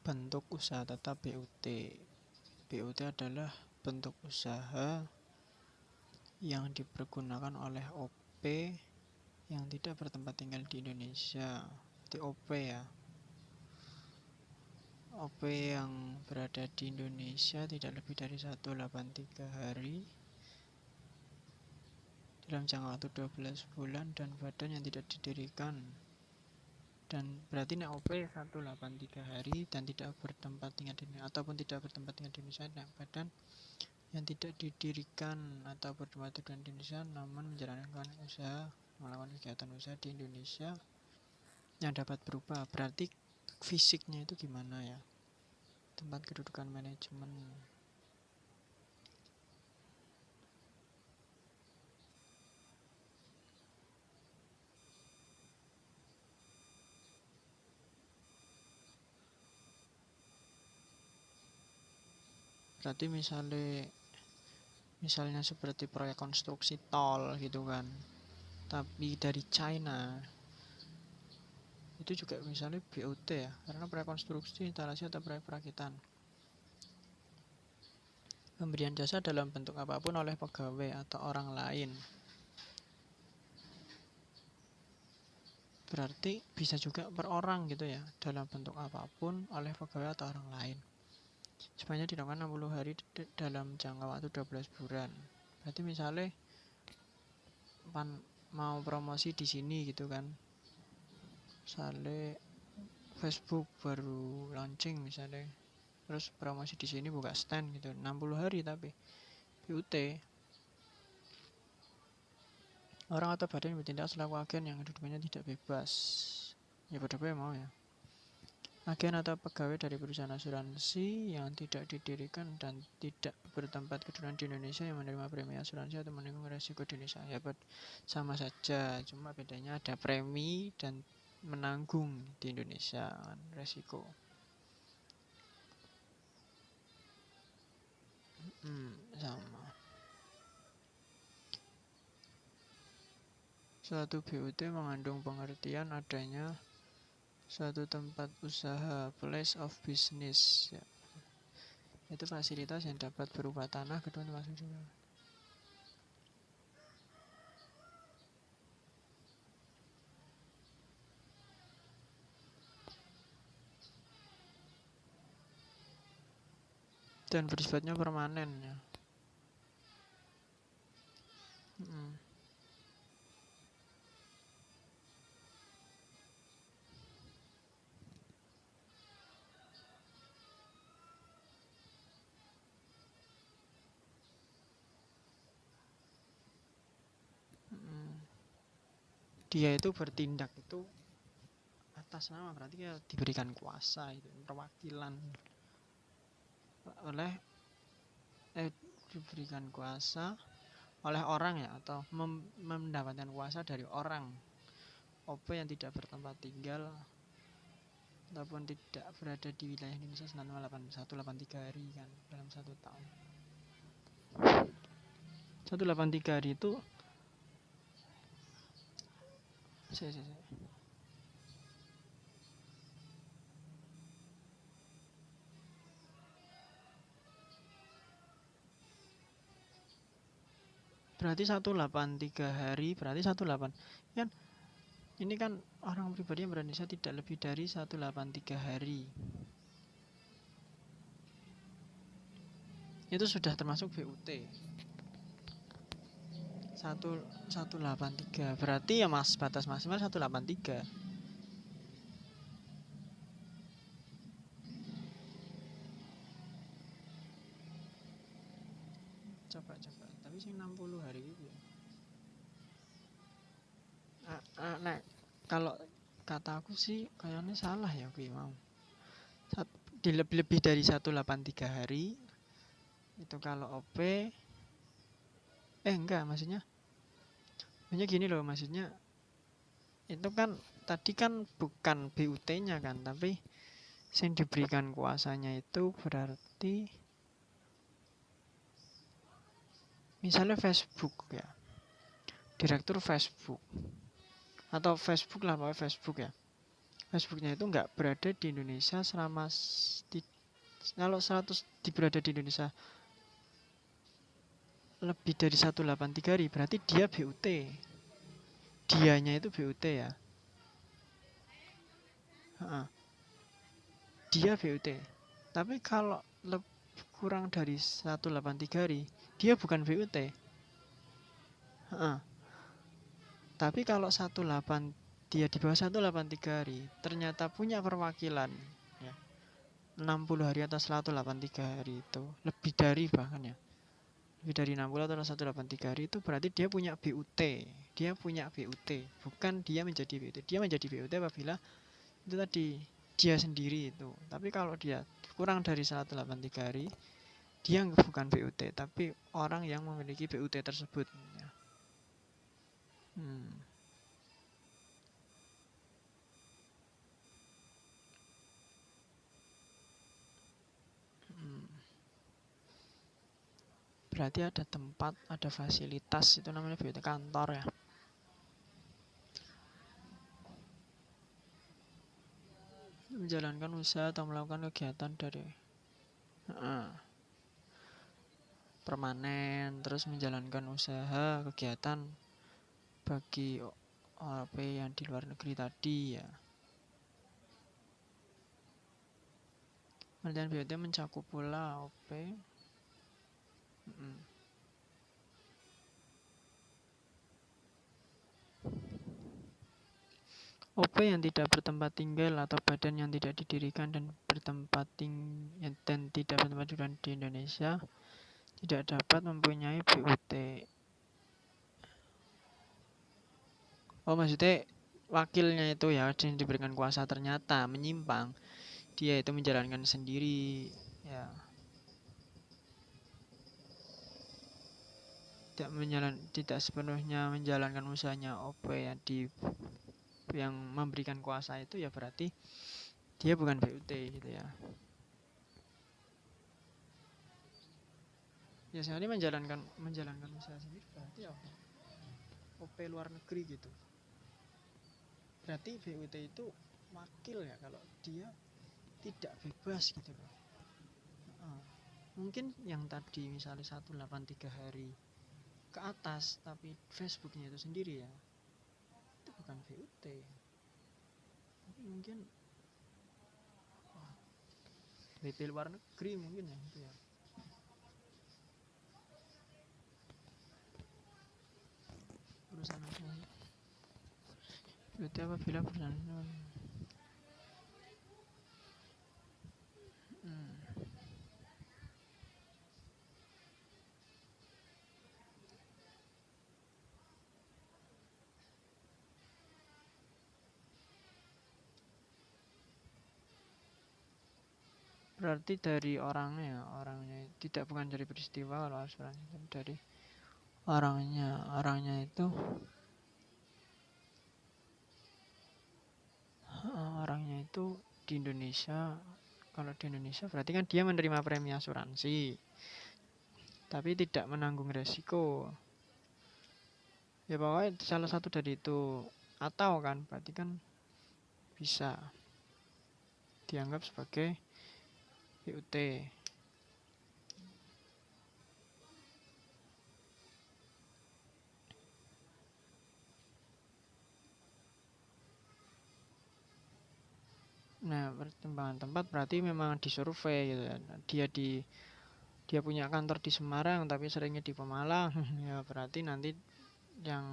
bentuk usaha tetap BUT. BUT adalah bentuk usaha yang dipergunakan oleh OP yang tidak bertempat tinggal di Indonesia. Di OP ya. OP yang berada di Indonesia tidak lebih dari 183 hari dalam jangka waktu 12 bulan dan badan yang tidak didirikan. Dan berarti OP 183 hari dan tidak bertempat tinggal di Indonesia, ataupun tidak bertempat tinggal di Indonesia, badan yang tidak didirikan atau bertempat tinggal di Indonesia namun menjalankan usaha, melakukan kegiatan usaha di Indonesia yang dapat berubah. Berarti fisiknya itu gimana ya? Tempat kedudukan manajemen. Berarti misalnya seperti proyek konstruksi tol gitu kan, tapi dari China, itu juga misalnya BOT ya, karena proyek konstruksi, instalasi atau proyek perakitan. Pemberian jasa dalam bentuk apapun oleh pegawai atau orang lain. Berarti bisa juga per orang gitu ya, dalam bentuk apapun oleh pegawai atau orang lain. Sebanyak dilakukan 60 hari dalam jangka waktu 12 bulan. Berarti misalnya mau promosi di sini gitu kan. Misalnya Facebook baru launching misalnya. Terus promosi di sini buka stand gitu. 60 hari tapi BUT. Orang atau badan yang bertindak selaku agen yang kedudukannya tidak bebas. Ya pada mau ya. Agen atau pegawai dari perusahaan asuransi yang tidak didirikan dan tidak bertempat kedudukan di Indonesia yang menerima premi asuransi atau menanggung resiko di Indonesia. Ya sama saja, cuma bedanya ada premi dan menanggung di Indonesia kan, resiko. Sama. Suatu BUT mengandung pengertian adanya suatu tempat usaha, place of business ya. Itu fasilitas yang dapat berupa tanah, gedung, termasuk juga. Dan bersifatnya permanen ya. Dia itu bertindak itu atas nama, berarti ya diberikan kuasa itu, perwakilan oleh diberikan kuasa oleh orang ya, atau mendapatkan kuasa dari orang OP yang tidak bertempat tinggal ataupun tidak berada di wilayah Indonesia selama 183 hari kan, dalam 1 tahun. 183 hari itu berarti 183 hari, berarti 18 kan. Ini kan orang pribadi yang berindonesia tidak lebih dari 183 hari. Itu sudah termasuk BUT. 183 berarti ya batas maksimal 183. Coba tapi sih 60 hari itu ya. Nah, kalau kata aku sih kayaknya salah ya gue mau. Lebih dari 183 hari itu kalau OP enggak, maksudnya gini loh, maksudnya itu kan tadi kan bukan BUT-nya kan, tapi yang diberikan kuasanya itu berarti misalnya Facebook ya, direktur Facebook atau Facebook lah, pokoknya Facebook ya, Facebooknya itu nggak berada di Indonesia selama kalau 100 berada di Indonesia lebih dari 183 hari, berarti dia BUT. Dianya itu BUT ya. Dia BUT. Tapi kalau kurang dari 183 hari, dia bukan BUT. Tapi kalau 18 dia di bawah 183 hari, ternyata punya perwakilan ya, 60 hari atau 183 hari itu, lebih dari bahkan ya. Lebih dari 60 atau 183 hari itu berarti dia punya BUT. Dia punya BUT, bukan dia menjadi BUT. Dia menjadi BUT apabila itu tadi dia sendiri itu. Tapi kalau dia kurang dari 183 hari, dia bukan BUT, tapi orang yang memiliki BUT tersebut. Berarti ada tempat, ada fasilitas, itu namanya BUT kantor ya. Menjalankan usaha atau melakukan kegiatan dari permanen, terus menjalankan usaha kegiatan bagi OP yang di luar negeri tadi ya. Penelitian BUT mencakup pula OP. OP yang tidak bertempat tinggal atau badan yang tidak didirikan dan tidak bertempat tinggal di Indonesia tidak dapat mempunyai BUT. Oh, maksudnya wakilnya itu ya, yang diberikan kuasa ternyata menyimpang, dia itu menjalankan sendiri ya, tidak sepenuhnya menjalankan usahanya OP yang memberikan kuasa itu, ya berarti dia bukan BUT gitu ya. Ya sekali menjalankan usaha sendiri berarti ya OP luar negeri gitu. Berarti BUT itu wakil ya, kalau dia tidak bebas gitu loh. Mungkin yang tadi misalnya 183 hari ke atas tapi Facebooknya itu sendiri ya, itu bukan BUT. Tapi mungkin BUT luar negeri mungkin ya itu ya. Perusahaan BUT apabila perusahaan berarti dari orangnya tidak, bukan dari peristiwa kalau asuransi, dari orangnya itu di Indonesia. Kalau di Indonesia berarti kan dia menerima premi asuransi tapi tidak menanggung resiko ya, pokoknya salah satu dari itu, atau kan berarti kan bisa dianggap sebagai BUT. Nah, pertimbangan tempat berarti memang disurvei gitu ya. Dia punya kantor di Semarang tapi seringnya di Pemalang ya berarti nanti yang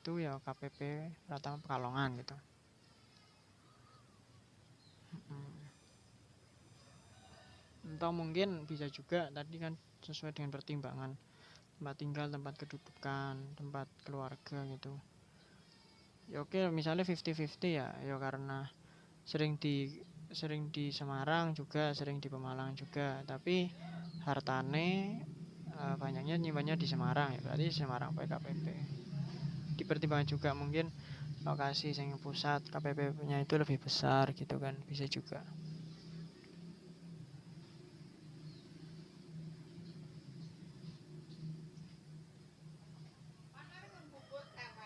itu ya KPP Pratama Pekalongan gitu. Atau mungkin bisa juga tadi kan sesuai dengan pertimbangan tempat tinggal, tempat kedudukan, tempat keluarga gitu. Ya oke, misalnya 50-50 ya, ya karena sering di Semarang juga, sering di Pemalang juga, tapi hartane banyaknya nyimpannya di Semarang ya, berarti Semarang pakai KPP. Dipertimbangkan juga mungkin lokasi yang pusat KPP-nya itu lebih besar gitu kan, bisa juga.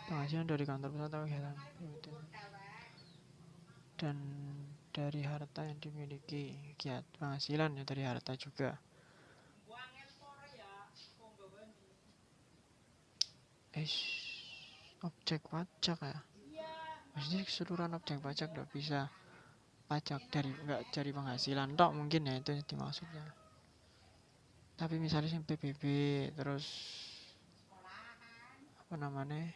Penghasilan dari kantor pusat atau kegiatan. dan dari harta yang dimiliki, kiat penghasilan ya dari harta juga. Objek pajak ya, maksudnya keseluruhan objek pajak nggak bisa pajak dari nggak dari penghasilan tok mungkin ya itu dimaksudnya. Tapi misalnya yang PBB terus apa namanya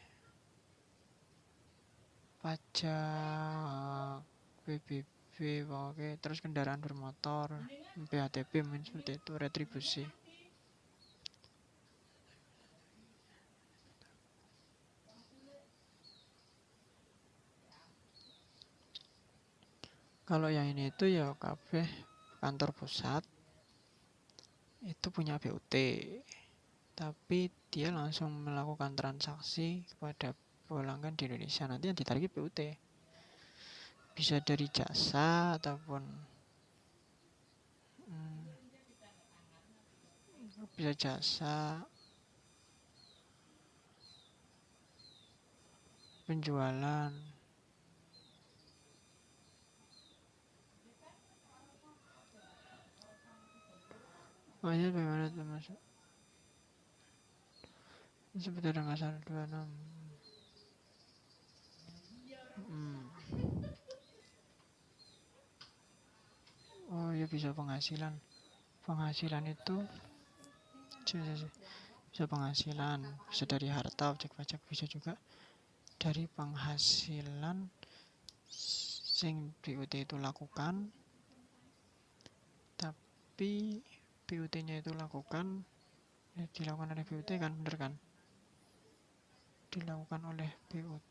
pajak PBB oke terus kendaraan bermotor PHTB mungkin seperti itu retribusi. Kalau yang ini itu ya kabeh kantor pusat itu punya BUT, tapi dia langsung melakukan transaksi kepada pelanggan di Indonesia, nanti yang ditarik BUT bisa dari jasa ataupun bisa jasa penjualan. Makanya bagaimana termasuk seperti ada pasal 26. Oh ya bisa penghasilan. Penghasilan itu bisa penghasilan, bisa dari harta objek pajak, bisa juga dari penghasilan sing BUT itu lakukan, tapi BUT-nya itu dilakukan oleh BUT kan, bener kan? Dilakukan oleh BUT.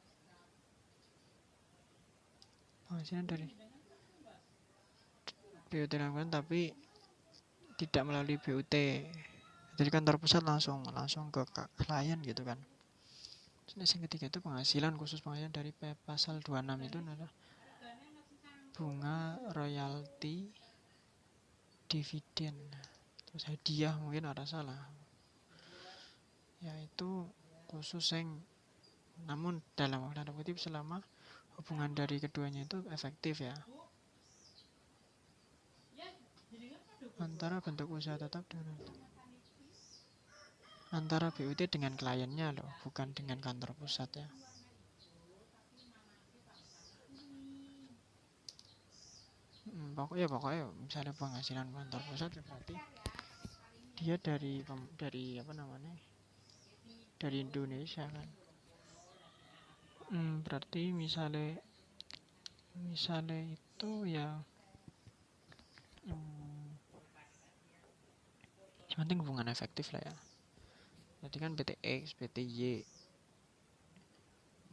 Penghasilan dari BUT dilakukan tapi tidak melalui BUT. Jadi kantor pusat langsung ke klien gitu kan. Terus yang ketiga itu penghasilan, khusus penghasilan dari pasal 26 itu adalah bunga, royalti, dividen, terus hadiah mungkin ada salah. Yaitu khusus yang namun dalam tanda kutip selama hubungan dari keduanya itu efektif ya. Antara bentuk usaha tetap dengan antara BUT dengan kliennya loh, bukan dengan kantor pusat ya. Pokoknya misalnya penghasilan kantor pusat ya berarti dia dari apa namanya dari Indonesia kan. Berarti misalnya itu ya penting hubungan efektif lah ya. Jadi kan PTX, PTY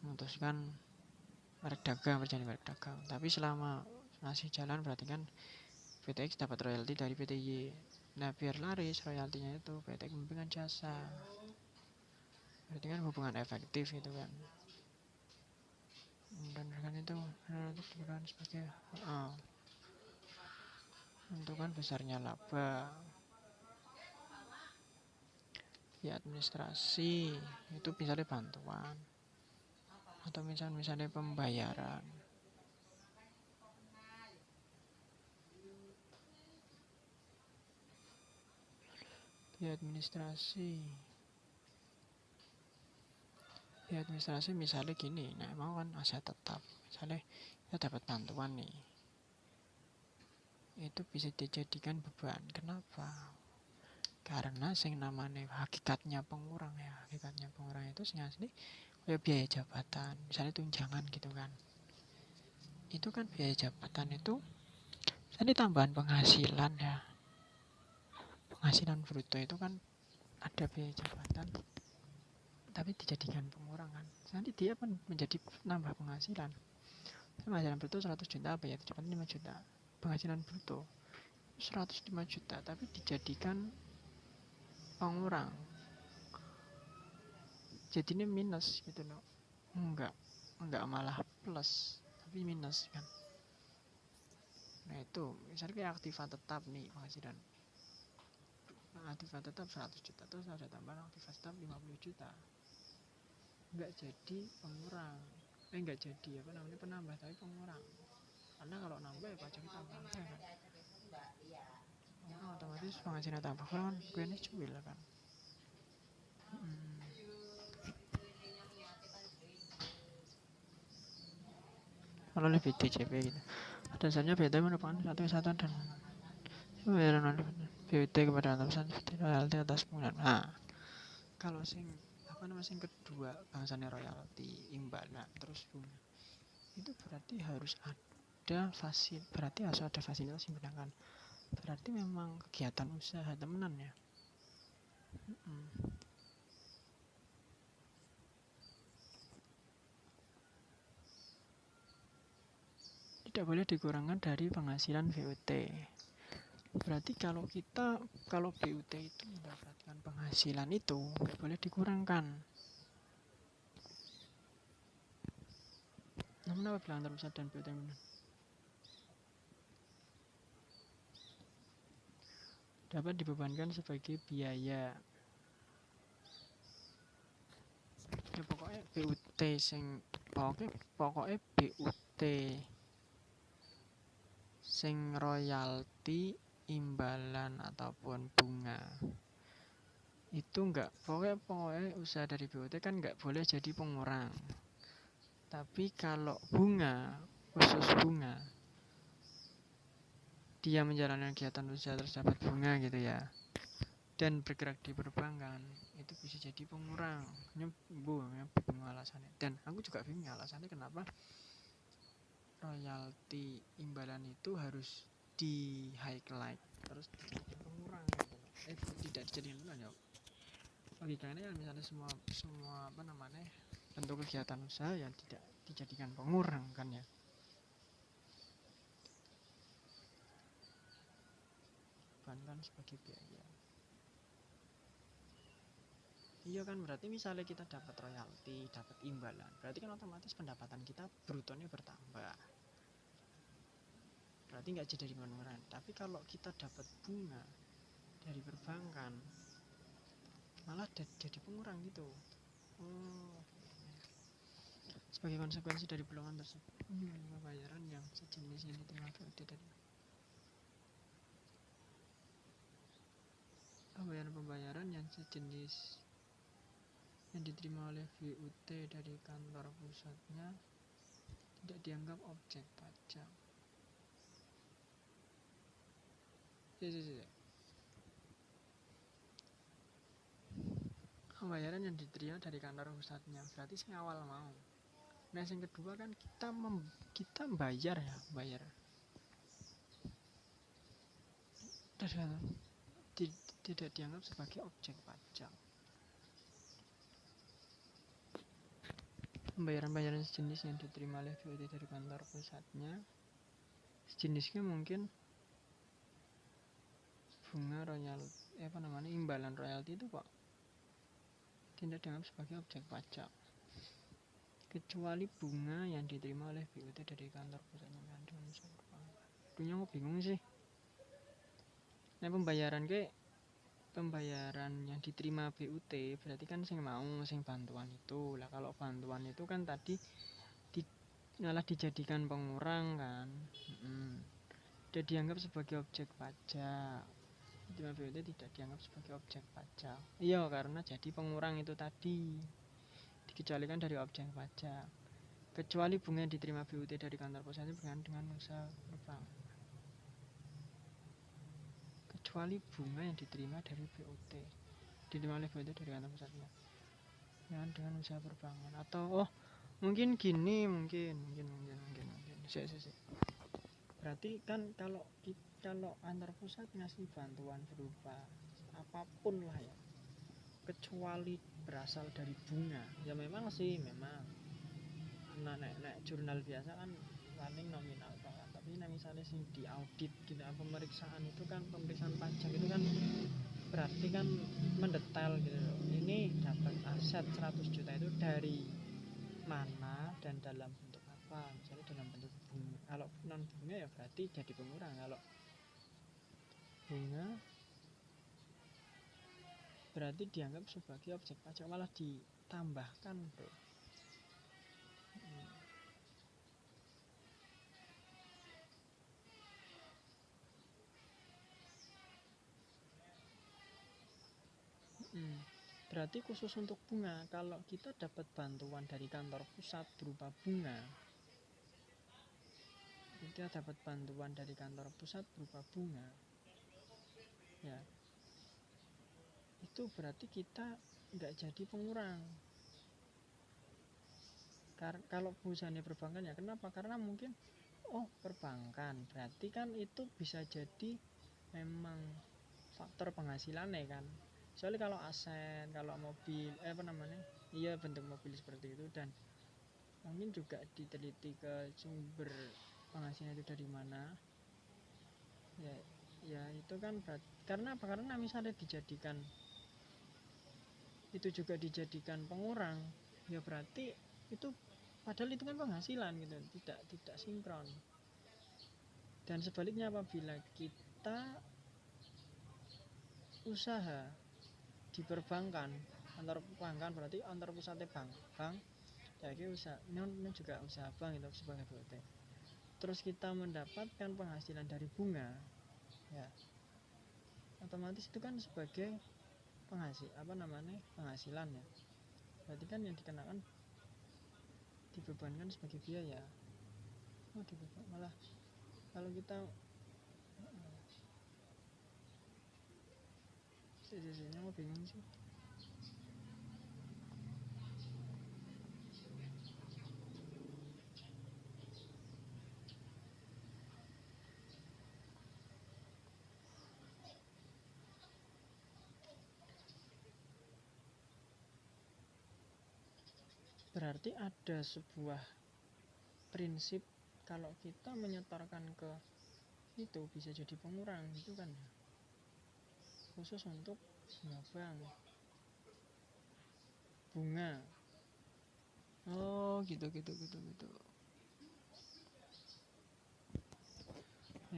memutuskan merek dagang, perjanjian merek dagang. Tapi selama masih jalan berarti kan PTX dapat royalti dari PTY. Nah biar laris royaltinya itu PTX memberikan jasa. Berarti kan hubungan efektif gitu kan. Dan kan itu relatif bukan sebagai menentukan besarnya laba. Ya administrasi itu misalnya bantuan atau misalnya pembayaran. Ya administrasi misalnya gini, nah mau kan aset tetap, misalnya kita dapat bantuan nih, itu bisa dijadikan beban. Kenapa? Karena sing namanya hakikatnya pengurang itu sing asli kayak biaya jabatan, misalnya tunjangan gitu kan. Itu kan biaya jabatan itu misalnya tambahan penghasilan ya. Penghasilan bruto itu kan ada biaya jabatan tapi dijadikan pengurangan. Nanti dia kan menjadi nambah penghasilan. Penghasilan bruto 100 juta apa ya? 5 juta. Penghasilan bruto 105 juta tapi dijadikan pengurang. Jadinya minus gitu loh. Enggak malah plus, tapi minus kan. Nah itu, misalnya kayak aktiva tetap nih penghasilan. Aktiva tetap 100 juta terus ada tambahan aktiva tetap 50 juta. Enggak jadi pengurang. Enggak jadi penambah tapi pengurang. karena kalau nambah ya pajaknya tambah kan. Otomatis penghasilan tambah kan gue ini cuil kan. Kalau lebih DJP gitu. Dasarnya BT merupakan satu kesatuan dan pembayaran oleh BT kepada atasan seperti royalti atas penggunaan. Nah, kalau sing apa namanya sing kedua bangsanya royalti, imbalan, terus bunga, itu berarti harus ada fasilitas yang digunakan. Berarti memang kegiatan usaha temenan ya. Tidak boleh dikurangkan dari penghasilan BUT. Berarti kalau BUT itu mendapatkan penghasilan itu nggak boleh dikurangkan. Namun apabila antar pusat dan BUT dapat dibebankan sebagai biaya. Ya pokoknya BUT sing pokoknya BUT sing royalti, imbalan ataupun bunga itu enggak, pokoknya usaha dari BUT kan enggak boleh jadi pengurang. Tapi kalau bunga, khusus bunga, dia menjalankan kegiatan usaha terdapat bunga gitu ya, dan bergerak di perbankan, itu bisa jadi pengurang. Bingung alasannya. Dan aku juga bingung alasannya kenapa royalti imbalan itu harus di highlight terus dijadikan pengurang gitu. Tidak dijadikan pengurang ya. Logikanya kan misalnya semua apa namanya bentuk kegiatan usaha yang tidak dijadikan pengurang kan ya. Bukan sebagai biaya. Iya kan, berarti misalnya kita dapat royalti, dapat imbalan, berarti kan otomatis pendapatan kita brutonya bertambah. Berarti nggak jadi pengurangan. Tapi kalau kita dapat bunga dari perbankan, malah jadi pengurang gitu. Sebagai konsekuensi dari pelongan tersebut, pembayaran yang sejenis yang diterima BUT dari pembayaran yang sejenis yang diterima oleh BUT dari kantor pusatnya tidak dianggap objek pajak. Pembayaran yang diterima dari kantor pusatnya berarti yang awal mau. Nah yang kedua kan kita bayar tidak dianggap sebagai objek pajak. Pembayaran sejenis yang diterima oleh BUT dari kantor pusatnya, sejenisnya mungkin bunga royalti, imbalan royalti itu kok tidak dianggap sebagai objek pajak, kecuali bunga yang diterima oleh BUT dari kantor pusatnya. Dunia aku bingung sih. Nah pembayaran yang diterima BUT berarti kan sing bantuan itu lah. Kalau bantuan itu kan tadi malah dijadikan pengurang kan, tidak dianggap sebagai objek pajak. Diterima BUT tidak dianggap sebagai objek pajak. Iya, karena jadi pengurang itu tadi dikecualikan dari objek pajak. Kecuali bunga yang diterima BUT dari kantor pusatnya berkenaan dengan usaha perbankan. Kecuali bunga yang diterima dari BUT diterima oleh BUT dari kantor pusatnya dengan usaha perbankan. Atau mungkin gini, mungkin berarti kan kalau antar pusat ngasih bantuan berupa apapun lah ya, kecuali berasal dari bunga, ya memang nek jurnal biasa kan paling nominal banget. Tapi misalnya sih di audit gitu, pemeriksaan itu kan, pemeriksaan pajak itu kan berarti kan mendetail gitu loh. Ini dapat aset 100 juta itu dari mana dan dalam bentuk apa. Misalnya dalam bentuk bunga, kalau non bunga ya berarti jadi pengurang. Kalau bunga berarti dianggap sebagai objek pajak, malah ditambahkan tuh. Berarti khusus untuk bunga, kalau kita dapat bantuan dari kantor pusat berupa bunga, kita dapat bantuan dari kantor pusat berupa bunga, ya itu berarti kita nggak jadi pengurang. Kalau perusahaannya perbankan, ya kenapa? Karena mungkin perbankan berarti kan itu bisa jadi memang faktor penghasilannya kan. Soalnya kalau aset, kalau mobil, iya bentuk mobil seperti itu, dan mungkin juga diteliti ke sumber penghasilan itu dari mana. Ya itu kan karena apa? Karena misalnya itu juga dijadikan pengurang, ya berarti itu padahal itu kan penghasilan gitu, tidak sinkron. Dan sebaliknya, apabila kita usaha di perbankan, antar perbankan berarti antar pusatnya bank, jadi usaha ini juga usaha bank itu sebagai BUT. Terus kita mendapatkan penghasilan dari bunga, ya otomatis itu kan sebagai penghasilan ya. Berarti kan yang dikenakan dibebankan sebagai biaya. Malah kalau kita sejujurnya mau bingung sih. Berarti ada sebuah prinsip kalau kita menyetorkan ke itu bisa jadi pengurang gitu kan, khusus untuk bunga. Gitu.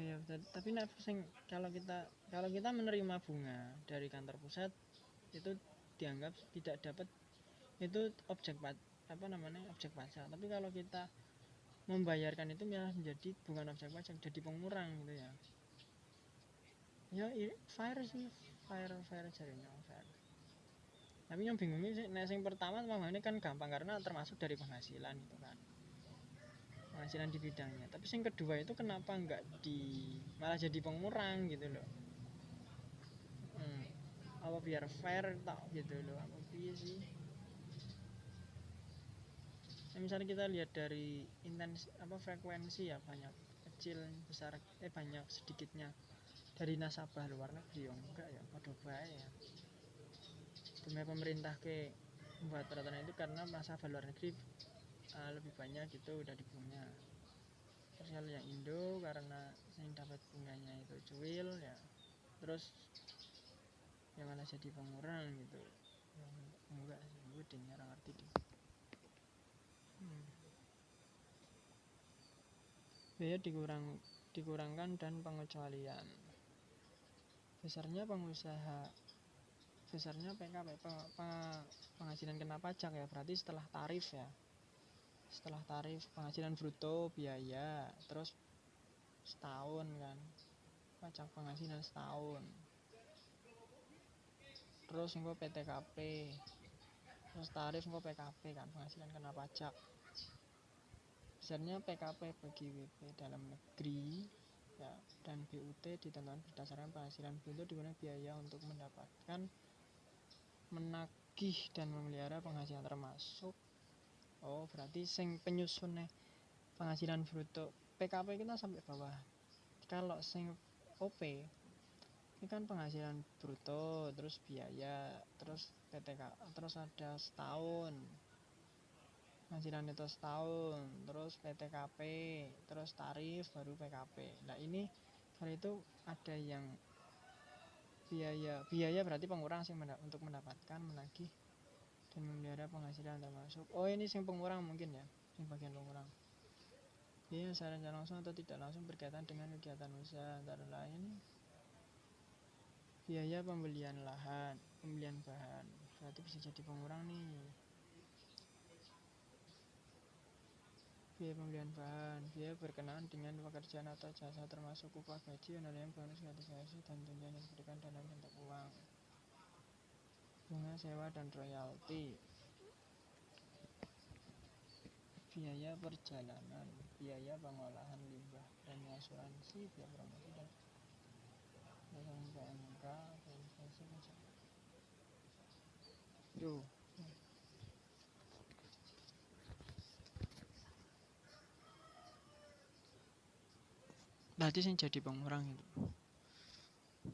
Ya, tapi kalau kita menerima bunga dari kantor pusat itu dianggap tidak dapat, itu objek pajak. Tapi kalau kita membayarkan itu malah menjadi bukan objek pajak, jadi pengurang gitu ya. Ya fair jadinya fair. Tapi yang bingungnya sih, yang pertama ini kan gampang karena termasuk dari penghasilan itu kan, penghasilan di bidangnya. Tapi yang kedua itu kenapa enggak malah jadi pengurang gitu loh. Apa biar fair tak gitu loh, apa biar sih. Misalnya kita lihat dari frekuensi ya, banyak kecil besar banyak sedikitnya dari nasabah luar negeri, enggak ya pada baik ya. Dunia pemerintah membuat peraturan itu karena nasabah luar negeri lebih banyak gitu dari bunga. Terus kalau yang Indo karena yang dapat bunganya itu cuil ya, terus yang malah jadi pengurang gitu. Enggak sih, gue dengar ngerti deh. Biaya dikurangkan dan pengecualian. Besarnya PKP, penghasilan kena pajak ya, berarti setelah tarif penghasilan bruto biaya, terus setahun kan pajak penghasilan setahun, terus engko PTKP, terus tarif engko PKP kan penghasilan kena pajak. Besarnya PKP bagi WP dalam negeri ya, dan BUT ditentukan berdasarkan penghasilan bruto digunakan biaya untuk menagih dan memelihara penghasilan termasuk berarti sing penyusunnya penghasilan bruto PKP kita sampai bawah. Kalau sing OP ini kan penghasilan bruto, terus biaya, terus PTK, terus ada setahun penghasilan itu setahun, terus PTKP, terus tarif, baru PKP. Nah ini kalau itu ada yang biaya berarti pengurang sih untuk mendapatkan, menagih dan memelihara penghasilan termasuk. Ini sing pengurang mungkin ya, yang bagian pengurang. Biaya secara langsung atau tidak langsung berkaitan dengan kegiatan usaha, antara lain biaya pembelian lahan, pembelian bahan, berarti bisa jadi pengurang nih. Biaya pembelian bahan, biaya berkenaan dengan pekerjaan atau jasa termasuk upah, gaji, honorer, bonus, gratifikasi, dan tunjangan yang diberikan dalam bentuk uang. bunga sewa dan royalti, biaya perjalanan, biaya pengolahan limbah, premi asuransi, biaya promosi dan PMK, investasi pajak. Yo, berarti sing jadi pengurang itu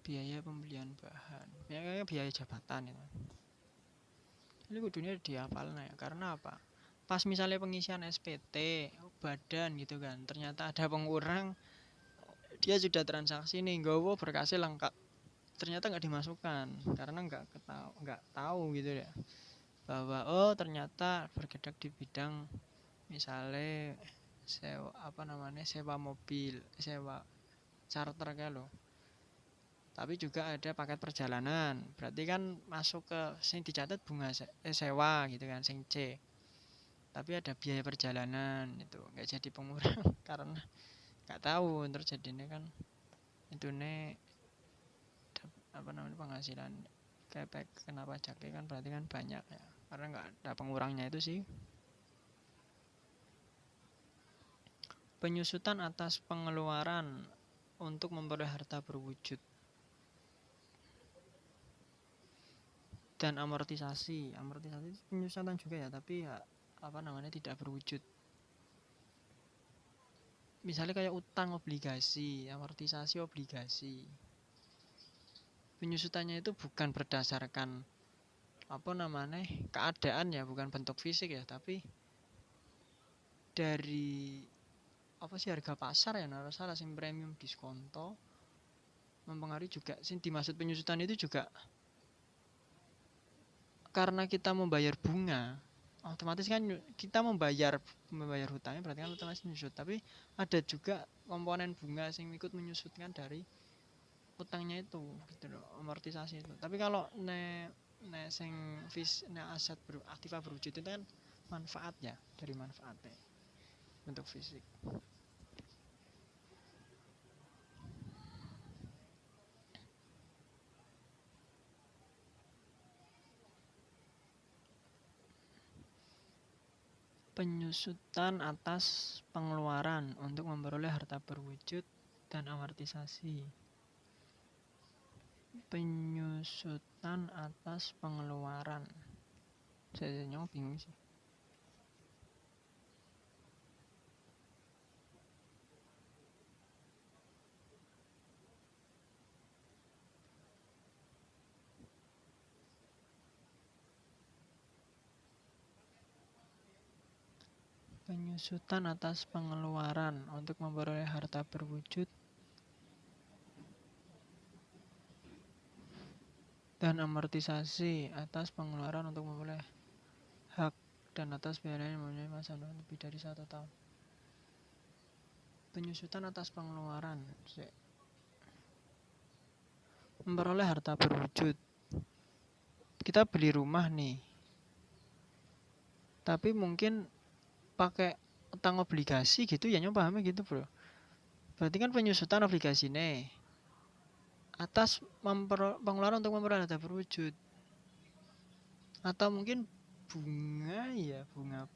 biaya pembelian bahan, biaya jabatan itu. Ini kudunya dihafal ya, karena apa? Pas misalnya pengisian SPT badan gitu kan, ternyata ada pengurang, dia sudah transaksi nih, gowo berkasnya lengkap, ternyata nggak dimasukkan karena nggak tahu gitu ya, bahwa oh ternyata bergerak di bidang misalnya sewa mobil, sewa charter kayak lo. Tapi juga ada paket perjalanan, berarti kan masuk ke sing dicatat bunga sewa gitu kan, sing C. Tapi ada biaya perjalanan itu nggak jadi pengurang karena nggak tahu, terus jadinya kan itu penghasilan kepek kenapa pajaknya kan berarti kan banyak ya, karena nggak ada pengurangnya itu sih. Penyusutan atas pengeluaran untuk memperoleh harta berwujud dan amortisasi itu penyusutan juga ya, tapi ya tidak berwujud. Misalnya kayak utang obligasi, amortisasi obligasi, penyusutannya itu bukan berdasarkan keadaan ya, bukan bentuk fisik ya, tapi dari harga pasar ya, salah sing premium diskonto mempengaruhi juga. Sing dimaksud penyusutan itu juga karena kita membayar bunga, otomatis kan kita membayar hutangnya, berarti kan otomatis menyusut. Tapi ada juga komponen bunga sing ikut menyusutkan dari utangnya itu gitu loh, amortisasi itu. Tapi kalau sing aset aktiva berwujud itu kan manfaatnya, dari manfaatnya bentuk fisik. Penyusutan atas pengeluaran untuk memperoleh harta berwujud dan amortisasi. Penyusutan atas pengeluaran, saya bingung sih. Penyusutan atas pengeluaran untuk memperoleh harta berwujud dan amortisasi atas pengeluaran untuk memperoleh hak dan atas biaya yang mempunyai masa lebih dari 1 tahun. Penyusutan atas pengeluaran memperoleh harta berwujud. Kita beli rumah nih, tapi mungkin pakai utang obligasi gitu ya, pahamnya gitu bro. Berarti kan penyusutan obligasi nih atas pengeluaran untuk memperoleh harta berwujud, atau mungkin bunga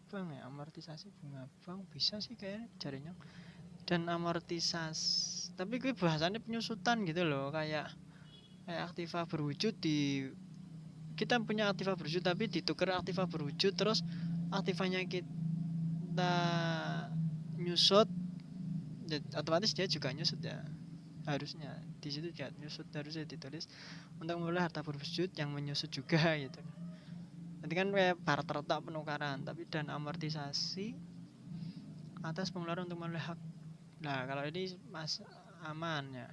bank ya, amortisasi bunga bank bisa sih kayaknya jarinya. Dan amortisasi, tapi gue bahasannya penyusutan gitu loh, kayak aktiva berwujud kita punya aktiva berwujud tapi ditukar aktiva berwujud, terus aktivanya kita nyusut, otomatis dia juga nyusut ya, harusnya di situ juga nyusut, harusnya ditulis untuk memperoleh harta berwujud yang menyusut juga gitu. Nanti kan kayak barter tak penukaran, tapi dan amortisasi atas pengeluaran untuk memperoleh hak. Nah kalau ini aman ya,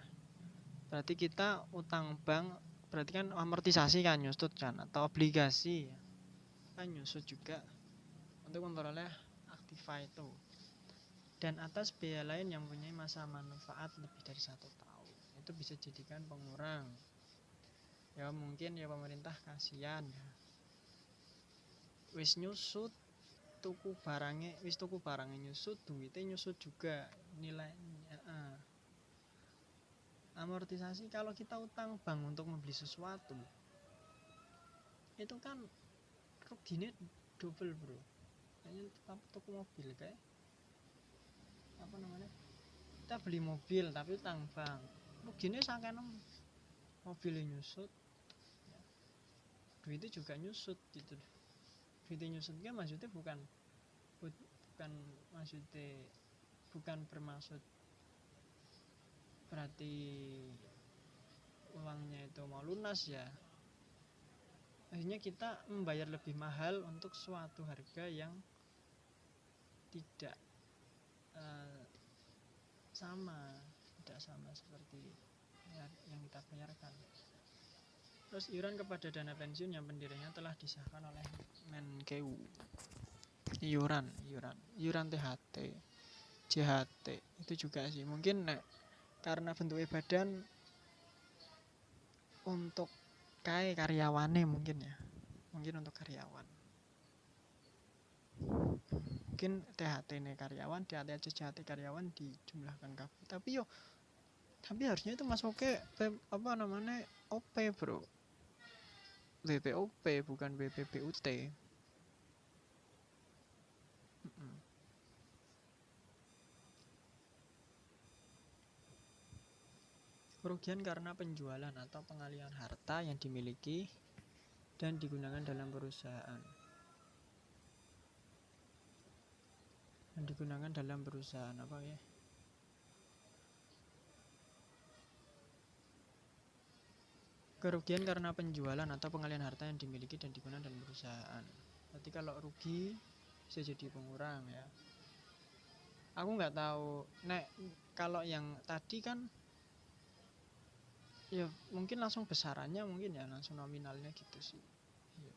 berarti kita utang bank, berarti kan amortisasi kan nyusut kan, atau obligasi kan nyusut juga untuk memperoleh aktiva itu. Dan atas biaya lain yang mempunyai masa manfaat lebih dari 1 tahun, itu bisa jadikan pengurang. Ya mungkin ya pemerintah kasihan ya, wis nyusut tuku barangnya nyusut, duitnya nyusut juga nilainya. Amortisasi kalau kita utang bank untuk membeli sesuatu, itu kan ruginya double bro. Kayaknya toko mobil kayak apa namanya, kita beli mobil tapi utang bank, ruginya sakit mobilnya nyusut ya. Duitnya juga nyusut gitu. Duitnya nyusut kan maksudnya bukan maksudnya bukan bermaksud berarti uangnya itu mau lunas ya. Akhirnya kita membayar lebih mahal untuk suatu harga yang tidak tidak sama seperti yang kita bayarkan. Terus iuran kepada dana pensiun yang pendirinya telah disahkan oleh Menkeu. Iuran THT, JHT itu juga sih mungkin karena bentuknya badan untuk kayak karyawannya mungkin untuk karyawan. Mungkin THT nih karyawan, THT JHT karyawan dijumlahkan kabeh. Tapi harusnya itu masuknya apa namanya OP bro, BPOP bukan BPPUT. Kerugian karena penjualan atau pengalihan harta yang dimiliki dan digunakan dalam perusahaan. Apa ya? Kerugian karena penjualan atau pengalihan harta yang dimiliki dan digunakan dalam perusahaan. Berarti kalau rugi bisa jadi pengurang ya. Aku nggak tahu. Kalau yang tadi kan ya mungkin langsung besarannya mungkin ya langsung nominalnya gitu sih. Ya.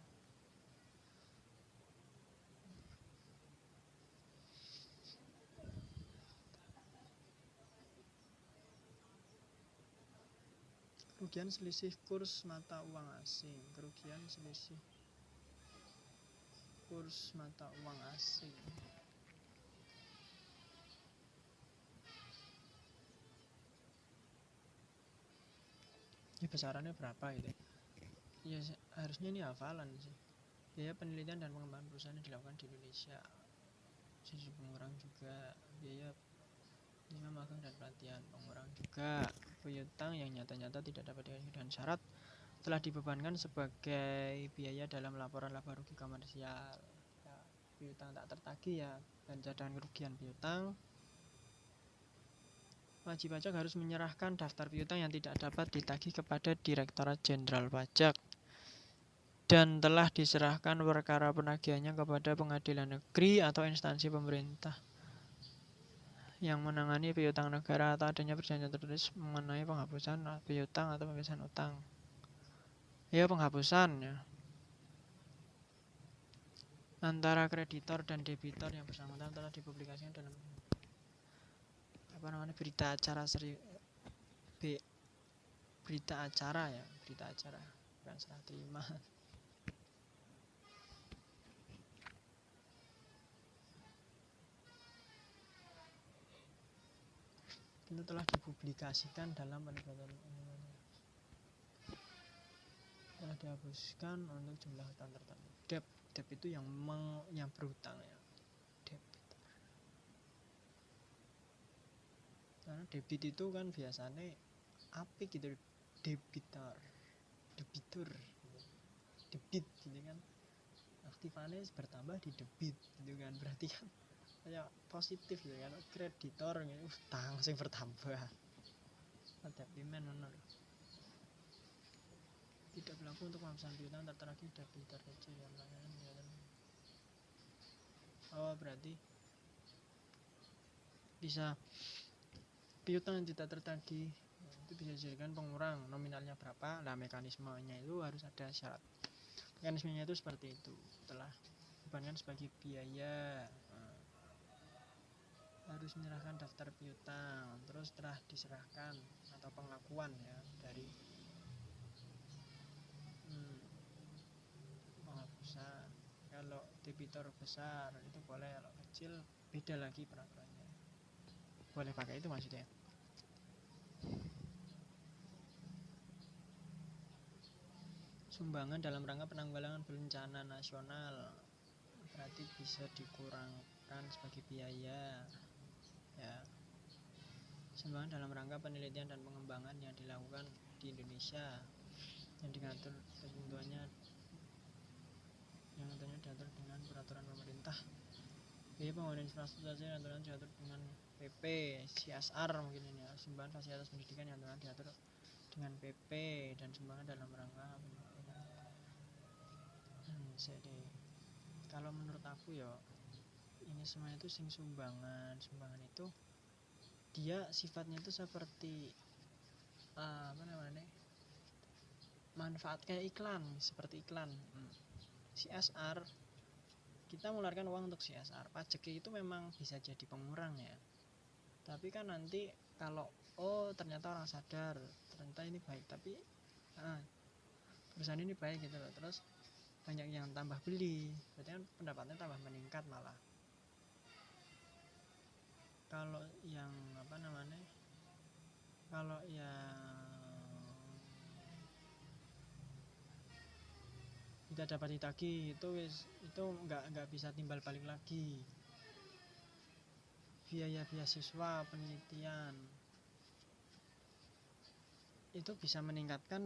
Kerugian selisih kurs mata uang asing. Kerugian selisih kurs mata uang asing. Ini besarannya berapa gitu? Ya harusnya ini hafalan sih. Biaya penelitian dan pengembangan perusahaan yang dilakukan di Indonesia. Jadi pengurang juga biaya magang dan pelatihan, pengurang juga piutang yang nyata-nyata tidak dapat dihentikan dengan syarat telah dibebankan sebagai biaya dalam laporan laba rugi komersial. Ya, piutang tak tertagih ya, dan cadangan kerugian piutang. Wajib pajak harus menyerahkan daftar piutang yang tidak dapat ditagih kepada Direktorat Jenderal Pajak dan telah diserahkan perkara penagihannya kepada pengadilan negeri atau instansi pemerintah yang menangani piutang negara atau adanya perjanjian tertulis mengenai penghapusan piutang atau pembebasan utang. Ya penghapusan ya. Antara kreditor dan debitor yang bersangkutan telah dipublikasikan dalam berita acara bukan serah terima. Itu telah dipublikasikan dalam penegakan telah dihapuskan untuk jumlah hutang tertentu. Debt itu yang berhutang ya. Karena debit itu kan biasanya apik gitu, debitur debit gitu kan, aktifannya bertambah di debit gitu kan, berarti kan kayak positif gitu kan, kreditor gitu, utang sing bertambah ada payment benar. Tidak berlaku untuk penghapusan piutang tertagih debitor kecil yang layanan berarti bisa piutang yang tidak tertagih itu bisa dijadikan pengurang, nominalnya berapa. Nah mekanismenya itu harus ada syarat. Mekanismenya itu seperti itu, telah dibebankan sebagai biaya, harus menyerahkan daftar piutang, terus telah diserahkan atau pengakuan ya dari penghapusan. Kalau debitor besar itu boleh, kalau kecil beda lagi peraturannya, boleh pakai itu maksudnya. sumbangan dalam rangka penanggulangan bencana nasional, berarti bisa dikurangkan sebagai biaya ya. Sumbangan dalam rangka penelitian dan pengembangan yang dilakukan di Indonesia yang diatur ketentuannya diatur dengan peraturan pemerintah. Biaya pembangunan infrastruktur yang diatur dengan PP, CSR mungkin ini ya. Sumbangan fasilitas pendidikan yang diatur dengan PP dan sumbangan dalam rangka jadi kalau menurut aku ya ini semua itu sumbangan itu dia sifatnya itu seperti manfaat kayak iklan, seperti iklan. CSR, kita mengeluarkan uang untuk CSR. Pajak itu memang bisa jadi pengurang ya, tapi kan nanti kalau ternyata orang sadar ternyata ini baik, tapi perusahaan ini baik gitu loh, terus banyak yang tambah beli, berarti kan pendapatannya tambah meningkat malah. Kalau yang kalau yang tidak dapat ditagih itu nggak bisa timbal balik lagi. Biaya beasiswa penelitian itu bisa meningkatkan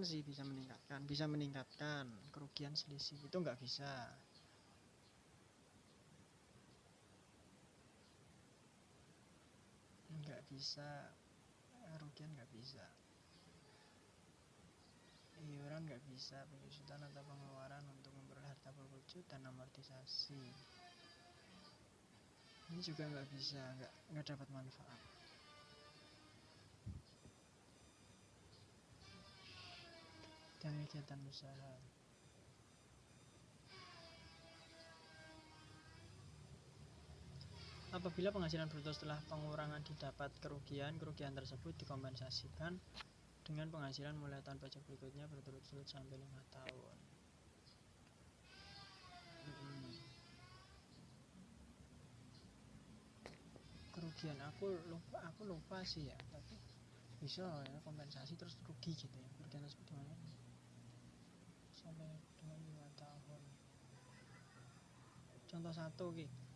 kerugian selisih itu nggak bisa. Kerugian nggak bisa, iuran nggak bisa, penyusutan atau pengeluaran untuk memperoleh harta berwujud dan amortisasi ini juga nggak bisa, nggak dapat manfaat. Dan kegiatan usaha apabila penghasilan bruto setelah pengurangan didapat kerugian tersebut dikompensasikan dengan penghasilan mulai tahun pajak berikutnya berturut-turut sampai 5 tahun. Kerugian aku lupa sih ya, tapi bisa ya kompensasi terus rugi gitu ya. Kerugian tersebut gimana? Sampai dengan 5 tahun. Contoh 1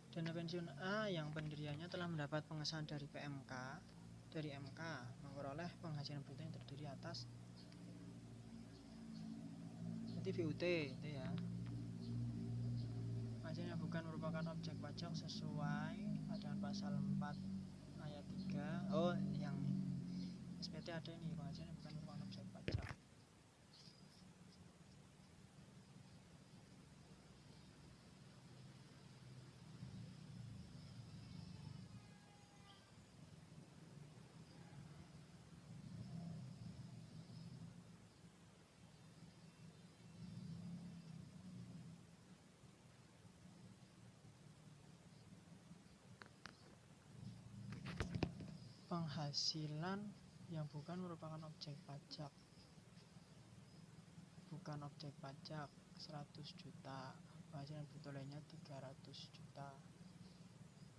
dana pensiun A yang pendiriannya telah mendapat pengesahan dari MK memperoleh penghasilan bruto yang terdiri atas nanti VUT itu ya. Penghasilan yang bukan merupakan objek pajak sesuai dengan pasal 4 ayat 3. Yang SPT ada ini, penghasilan yang bukan merupakan objek pajak. Penghasilan yang bukan merupakan objek pajak 100 juta, penghasilan bruto lainnya 300 juta,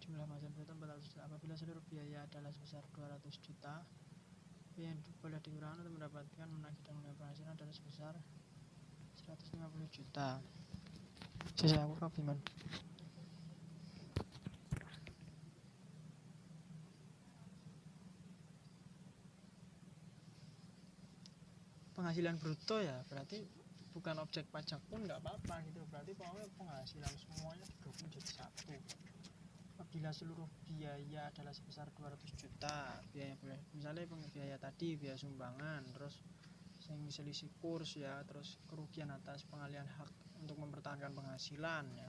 jumlah penghasilan bruto 400 juta. Apabila seluruh biaya adalah sebesar 200 juta, biaya yang boleh dikurangkan untuk mendapatkan menagih dan menambah penghasilan adalah sebesar 150 juta. Aku bingung. Penghasilan bruto ya berarti bukan objek pajak pun nggak apa-apa gitu, berarti pokoknya penghasilan semuanya digabung jadi satu. Apabila seluruh biaya adalah sebesar 200 juta, biaya boleh misalnya biaya tadi, biaya sumbangan, terus selisih kurs ya, terus kerugian atas pengalihan hak untuk mempertahankan penghasilan ya.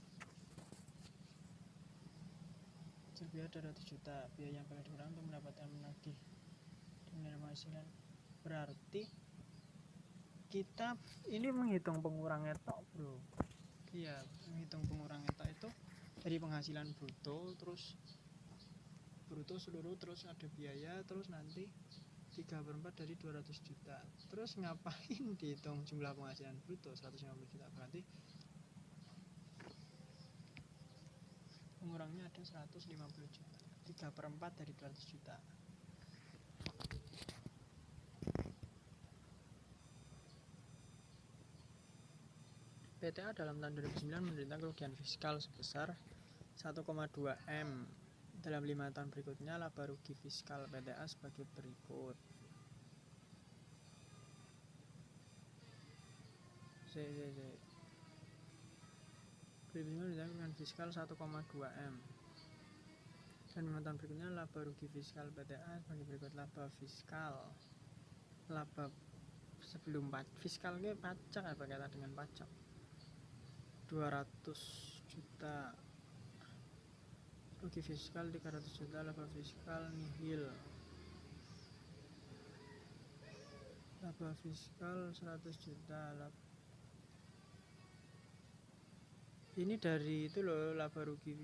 Biaya 200 juta, biaya yang boleh dikurangkan untuk mendapatkan menagih dan penghasilan, berarti kita ini menghitung pengurang etok bro. Iya, menghitung pengurang etok itu dari penghasilan bruto, terus bruto seluruh, terus ada biaya, terus nanti 3/4 dari 200 juta. Terus ngapain dihitung jumlah penghasilan bruto 150 juta, berarti pengurangnya ada 150 juta, 3/4 dari 200 juta. PTA dalam tahun 2009 menderita kerugian fiskal sebesar 1,2 M. Dalam 5 tahun berikutnya, laba rugi fiskal PTA sebagai berikut. Kerugian fiskal 1,2 M. Dan 5 tahun berikutnya, laba rugi fiskal PTA sebagai berikut. Laba fiskal, laba sebelum fiskal ini pajak apa kata dengan pajak, 200 juta. Rugi fiskal 300 juta, laba fiskal nihil. Laba fiskal 100 juta. Ini dari itu loh, laba rugi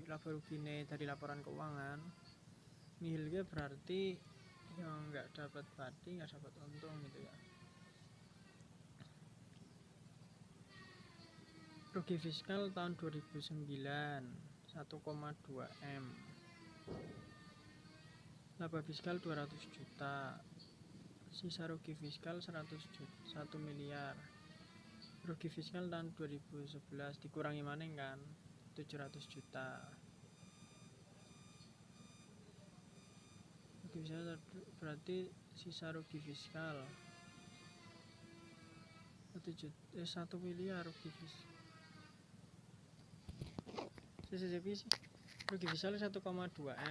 nih dari laporan keuangan. Nihilnya berarti yang nggak dapat bati, nggak dapat untung gitu ya. Rugi fiskal tahun 2009 1,2 M. Laba fiskal 200 juta. Sisa rugi fiskal 100 juta, 1 miliar. Rugi fiskal tahun 2011 dikurangi maning kan 700 juta. Rugi fiskal berarti sisa rugi fiskal 1 miliar rugi fiskal. Rugi fiskal 1,2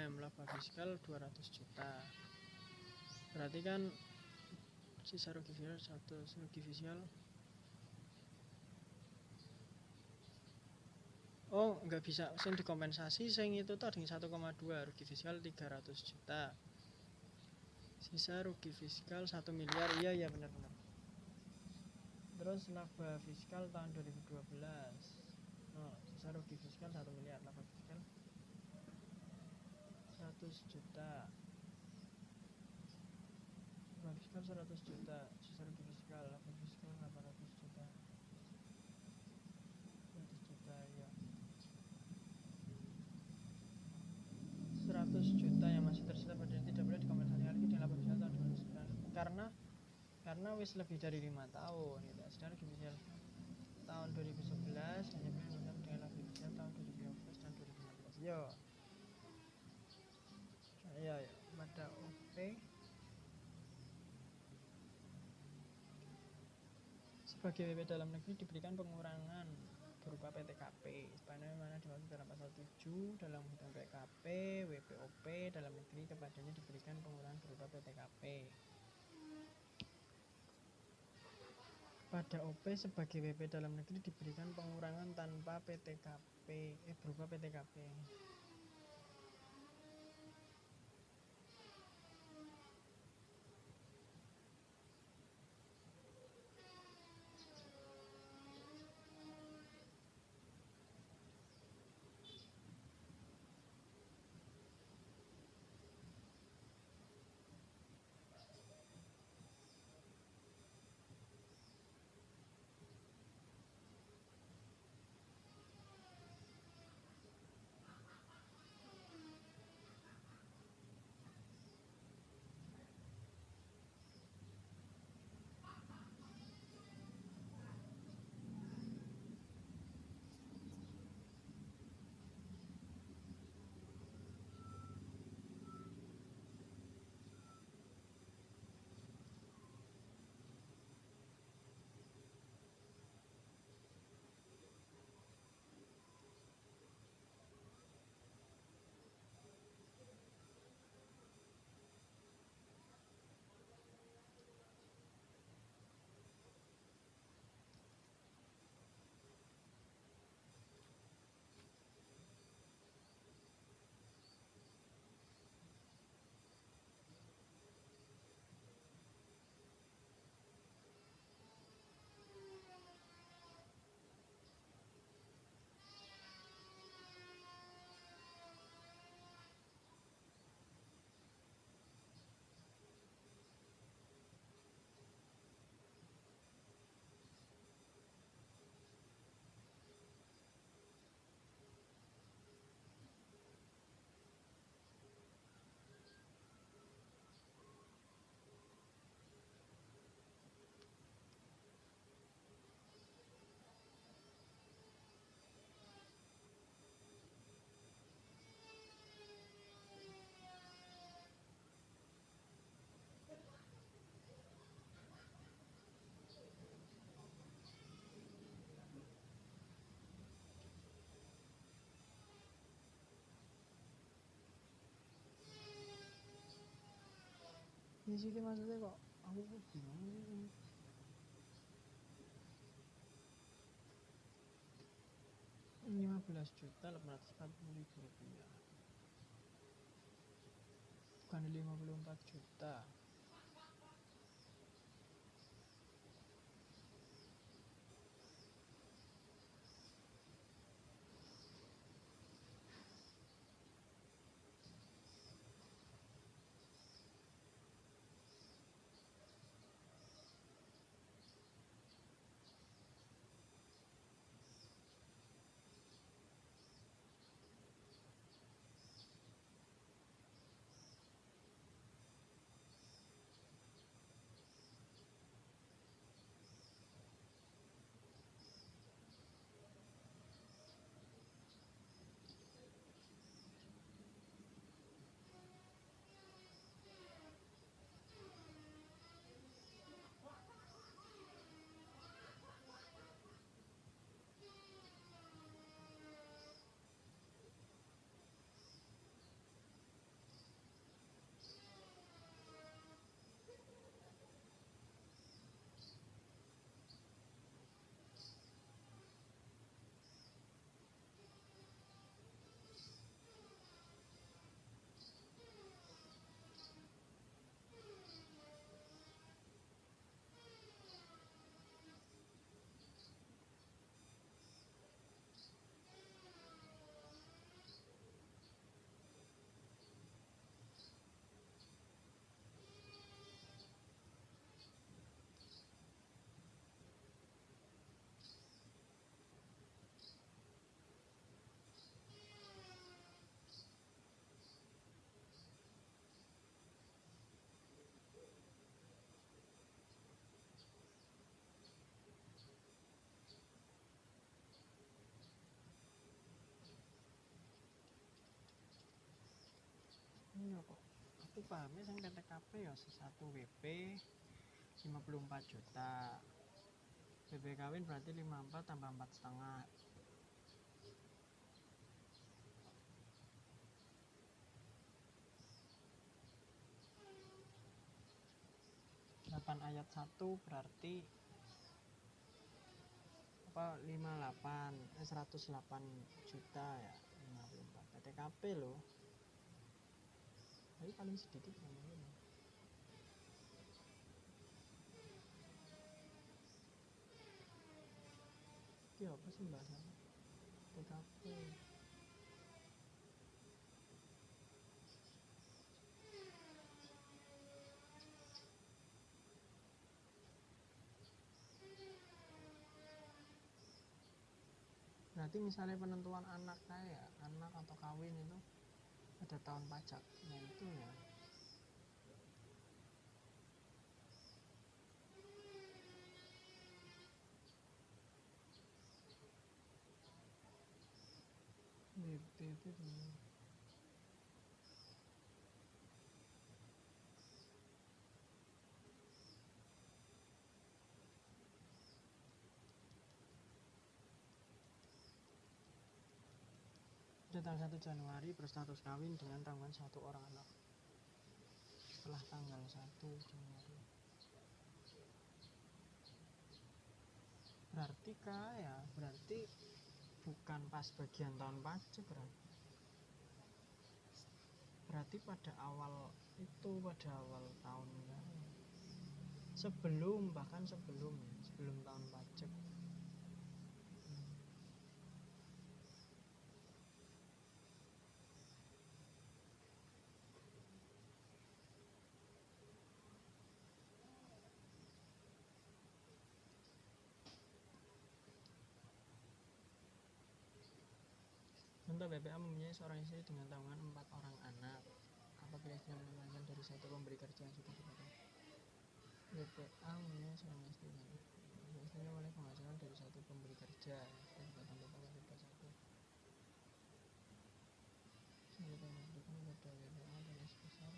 M, laba fiskal 200 juta. Berarti kan sisa rugi fiskal rugi fiskal. Oh, nggak bisa sing dikompensasi sing itu tadi 1,2, rugi fiskal 300 juta. Sisa rugi fiskal 1 miliar. Iya benar-benar. Terus laba fiskal tahun 2012. Sisa rugi fiskal 1 miliar, laba fiskal 100 juta. Laba fiskal 100 juta, sisa rugi fiskal, laba fiskal 800 juta. 100 juta ya. 100 juta yang masih tersisa pada tidak boleh dikompensasi lagi dengan laba fiskal tahun 2009 karena wis lebih dari 5 tahun gitu. Sedangkan rugi fiskal tahun 2011 hanya boleh dikompensasi dengan laba fiskal tahun 2015 dan 2016. Yo. Ya, pada OP sebagai WP dalam negeri diberikan pengurangan berupa PTKP sebagaimana dimaksud dalam pasal 7 dalam Undang PKP. WPOP dalam negeri kepadanya diberikan pengurangan berupa PTKP. Pada OP sebagai WP dalam negeri diberikan pengurangan tanpa PTKP berupa PTKP. Ya sih maksudnya kok aku bingung sih. 15.840.000 rupiah, bukan 54 juta. Iya kok aku pahamnya yang TTKP ya satu WP 54 juta, BB kawin berarti 54 tambah 4,5, 8 ayat 1 berarti apa 58 108 juta ya, 54 TTKP loh, tapi paling sedikit namanya. Ini apa sih bahasa TTKP? Berarti misalnya penentuan anak kayak anak atau kawin itu ada tahun pajaknya itu ya. BP itu tanggal 1 Januari berstatus kawin dengan tanggal 1 orang anak setelah tanggal 1 Januari. Berarti kaya, berarti bukan pas bagian tahun pajak, berarti pada awal itu, pada awal tahun ya. Sebelum, bahkan sebelum tahun pajak. Untuk BPA mempunyai seorang istri dengan tanggungan 4 orang anak. Apabila istrinya meninggal dari satu pemberi kerja yang sudah dipotong. BPA mempunyai seorang istri dengan istrinya oleh penghasilan dari satu pemberi kerja yang sudah dipotong total bebas satu. Sebagai memberikan kepada BPA adalah sebesar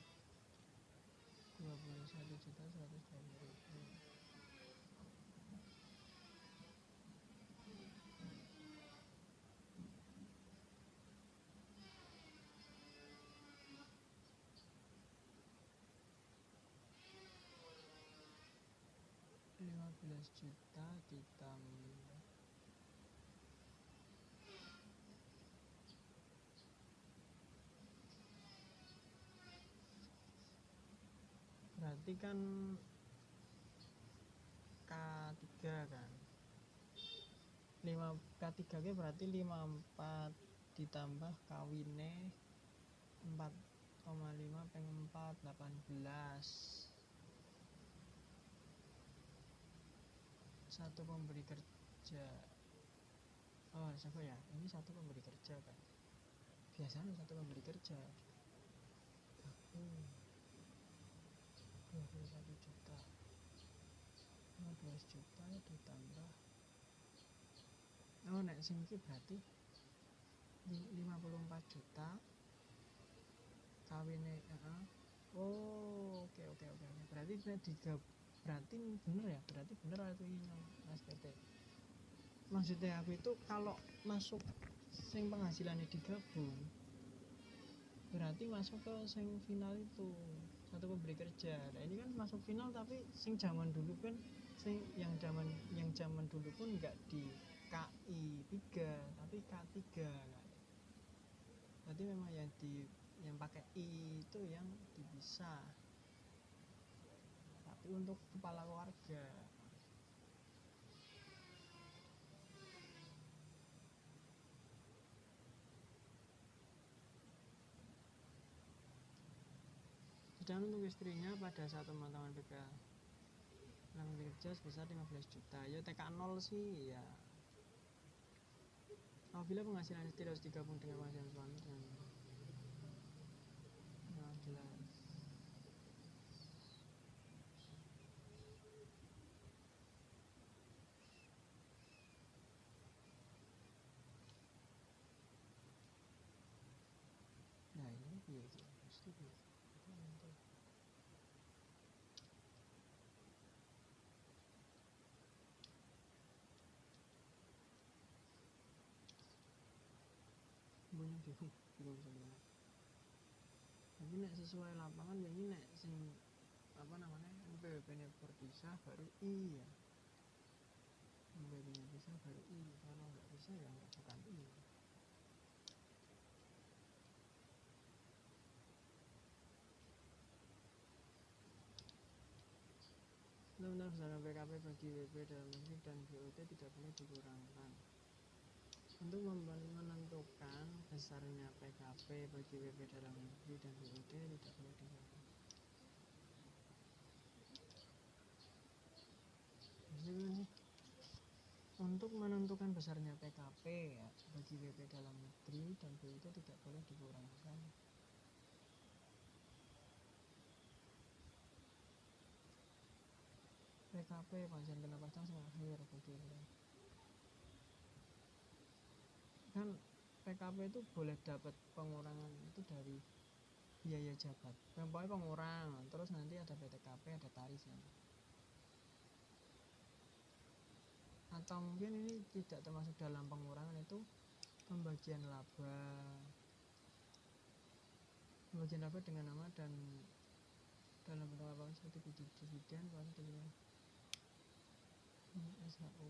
21.120.000. 15 juta ditambah berarti kan K3 kan 5 K3 ke berarti 54 ditambah kawine 4,5 peng 4 18 satu pemberi kerja. Oh siapa ya, ini satu pemberi kerja kan, biasanya satu pemberi kerja. 21 juta 15 juta ditambah nek sing iki berarti 54 juta kawine oke berarti berarti bener ya, berarti bener aku ini SPT. Maksudnya aku itu kalau masuk sing penghasilannya digabung berarti masuk ke sing final itu satu pemberi kerja. Nah ini kan masuk final tapi sing zaman dulu kan sing yang zaman dulu pun enggak di KI 3 tapi K3 kan. Berarti memang yang pakai I itu yang dipisah. Tapi untuk kepala keluarga dan untuk istrinya pada saat teman-teman PK kerja sebesar 15 juta ya TK 0 sih ya. Apabila penghasilan istri harus digabung dengan penghasilan suami dan 15 nah ini iya sih pasti banyak bingung sebenarnya. Tapi nek sesuai lapangan ini nek sing apa namanya NPWP nya berpisah baru I ya, NPWP nya bisa baru I, kalau nggak bisa ya bukan I. Benar-benar besaran PKP bagi WP dalam negeri dan BUT tidak boleh dikurangkan. Untuk menentukan besarnya PKP bagi WP dalam negeri dan BUT tidak boleh dikurangkan. Untuk menentukan besarnya PKP ya, bagi WP dalam negeri dan BUT tidak boleh dikurangkan. PKP penghasilan pendapatan akhir bagi kan PKP itu boleh dapat pengurangan itu dari biaya jabat. Pokoknya pengurangan, terus nanti ada PTKP, ada tarifnya. Atau mungkin ini tidak termasuk dalam pengurangan, itu pembagian laba dengan nama dan dalam bentuk apa seperti dividen, SHU.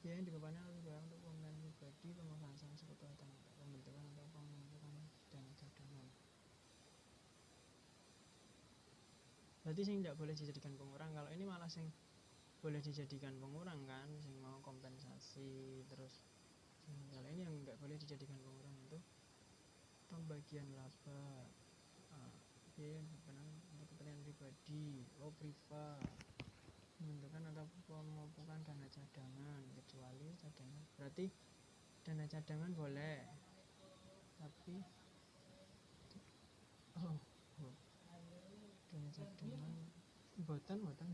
Biaya yang dibebankan juga untuk pemilihan pribadi, pemegang saham sekutu atau pembentukan atau pembentukan dana cadangan. Berarti sing tidak boleh dijadikan pengurang. Kalau ini malah sing boleh dijadikan pengurang kan, sing mau kompensasi terus. Kalau ini yang nggak boleh dijadikan pengurang itu pembagian laba, biaya yang dibebankan untuk kepentingan pribadi, privat, pembentukan atau pemupukan dana cadangan, kecuali cadangan. Berarti dana cadangan boleh, tapi dana cadangan boten dana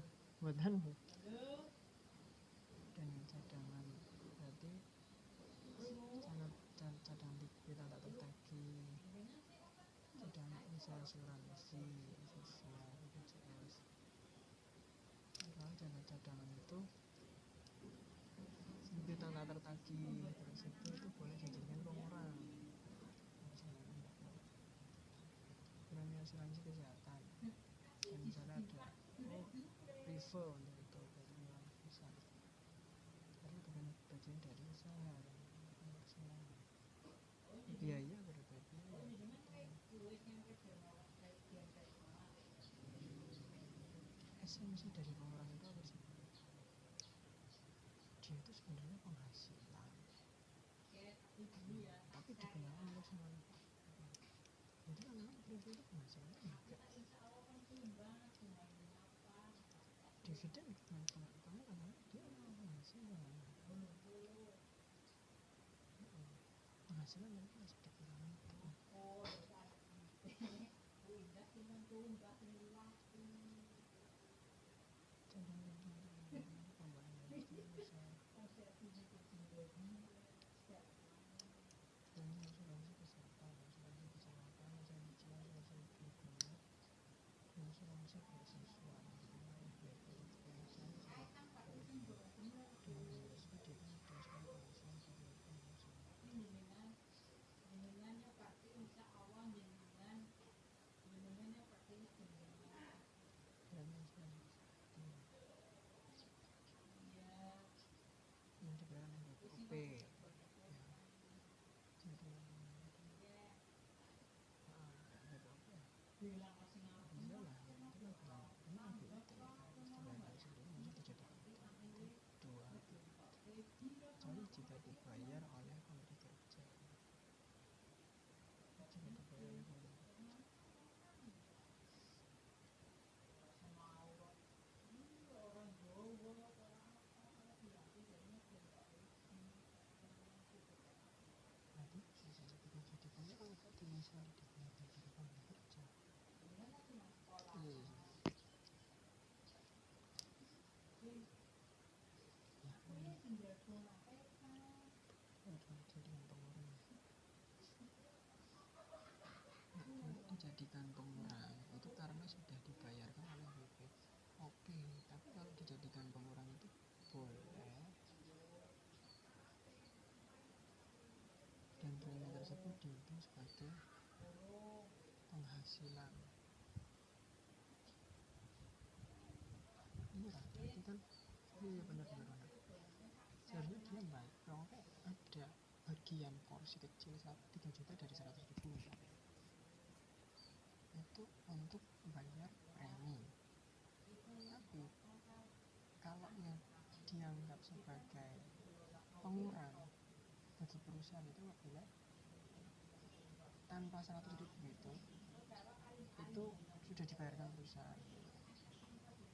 cadangan berarti cadangan kita tak tertagi, cadangan usaha asuransi sosial BPJS. Kalau dana cadangan itu kita tak tertagi terus itu boleh dijadikan pengurang. Premi asuransi kesehatan dan misalnya ada Rivo untuk itu esensi dari pengurangan itu apa sih? Dia itu sebenarnya penghasilan, tapi digunakan untuk semuanya. Jadi kan memang kripto itu penghasilannya juga dividen dengan karena dia memang penghasilan tapi masih dikurangi yang dibayar oleh BPOP ya. Jadi BPOP iyalah itu kan memang BUT dibayar sendiri masih dijadikan dua kecuali jika dibayar oleh pemberi kerja. Jika dibayar oleh pemberi nanti bisa jadi dijadikannya kalau nggak dimisal dibayar dari pemberi kerja. Dijadikan pengurang itu karena sudah dibayarkan oleh BPOP, tapi kalau dijadikan pengurang itu boleh dan premi tersebut dihitung sebagai penghasilan. Iya, berarti kan iya benar. Seharusnya dia baik kalau ada bagian porsi kecil 3 juta dari 100.000 misalnya itu untuk bayar premi, tapi kalau yang dianggap sebagai pengurang bagi perusahaan itu apabila tanpa 100.000 itu sudah dibayarkan perusahaan.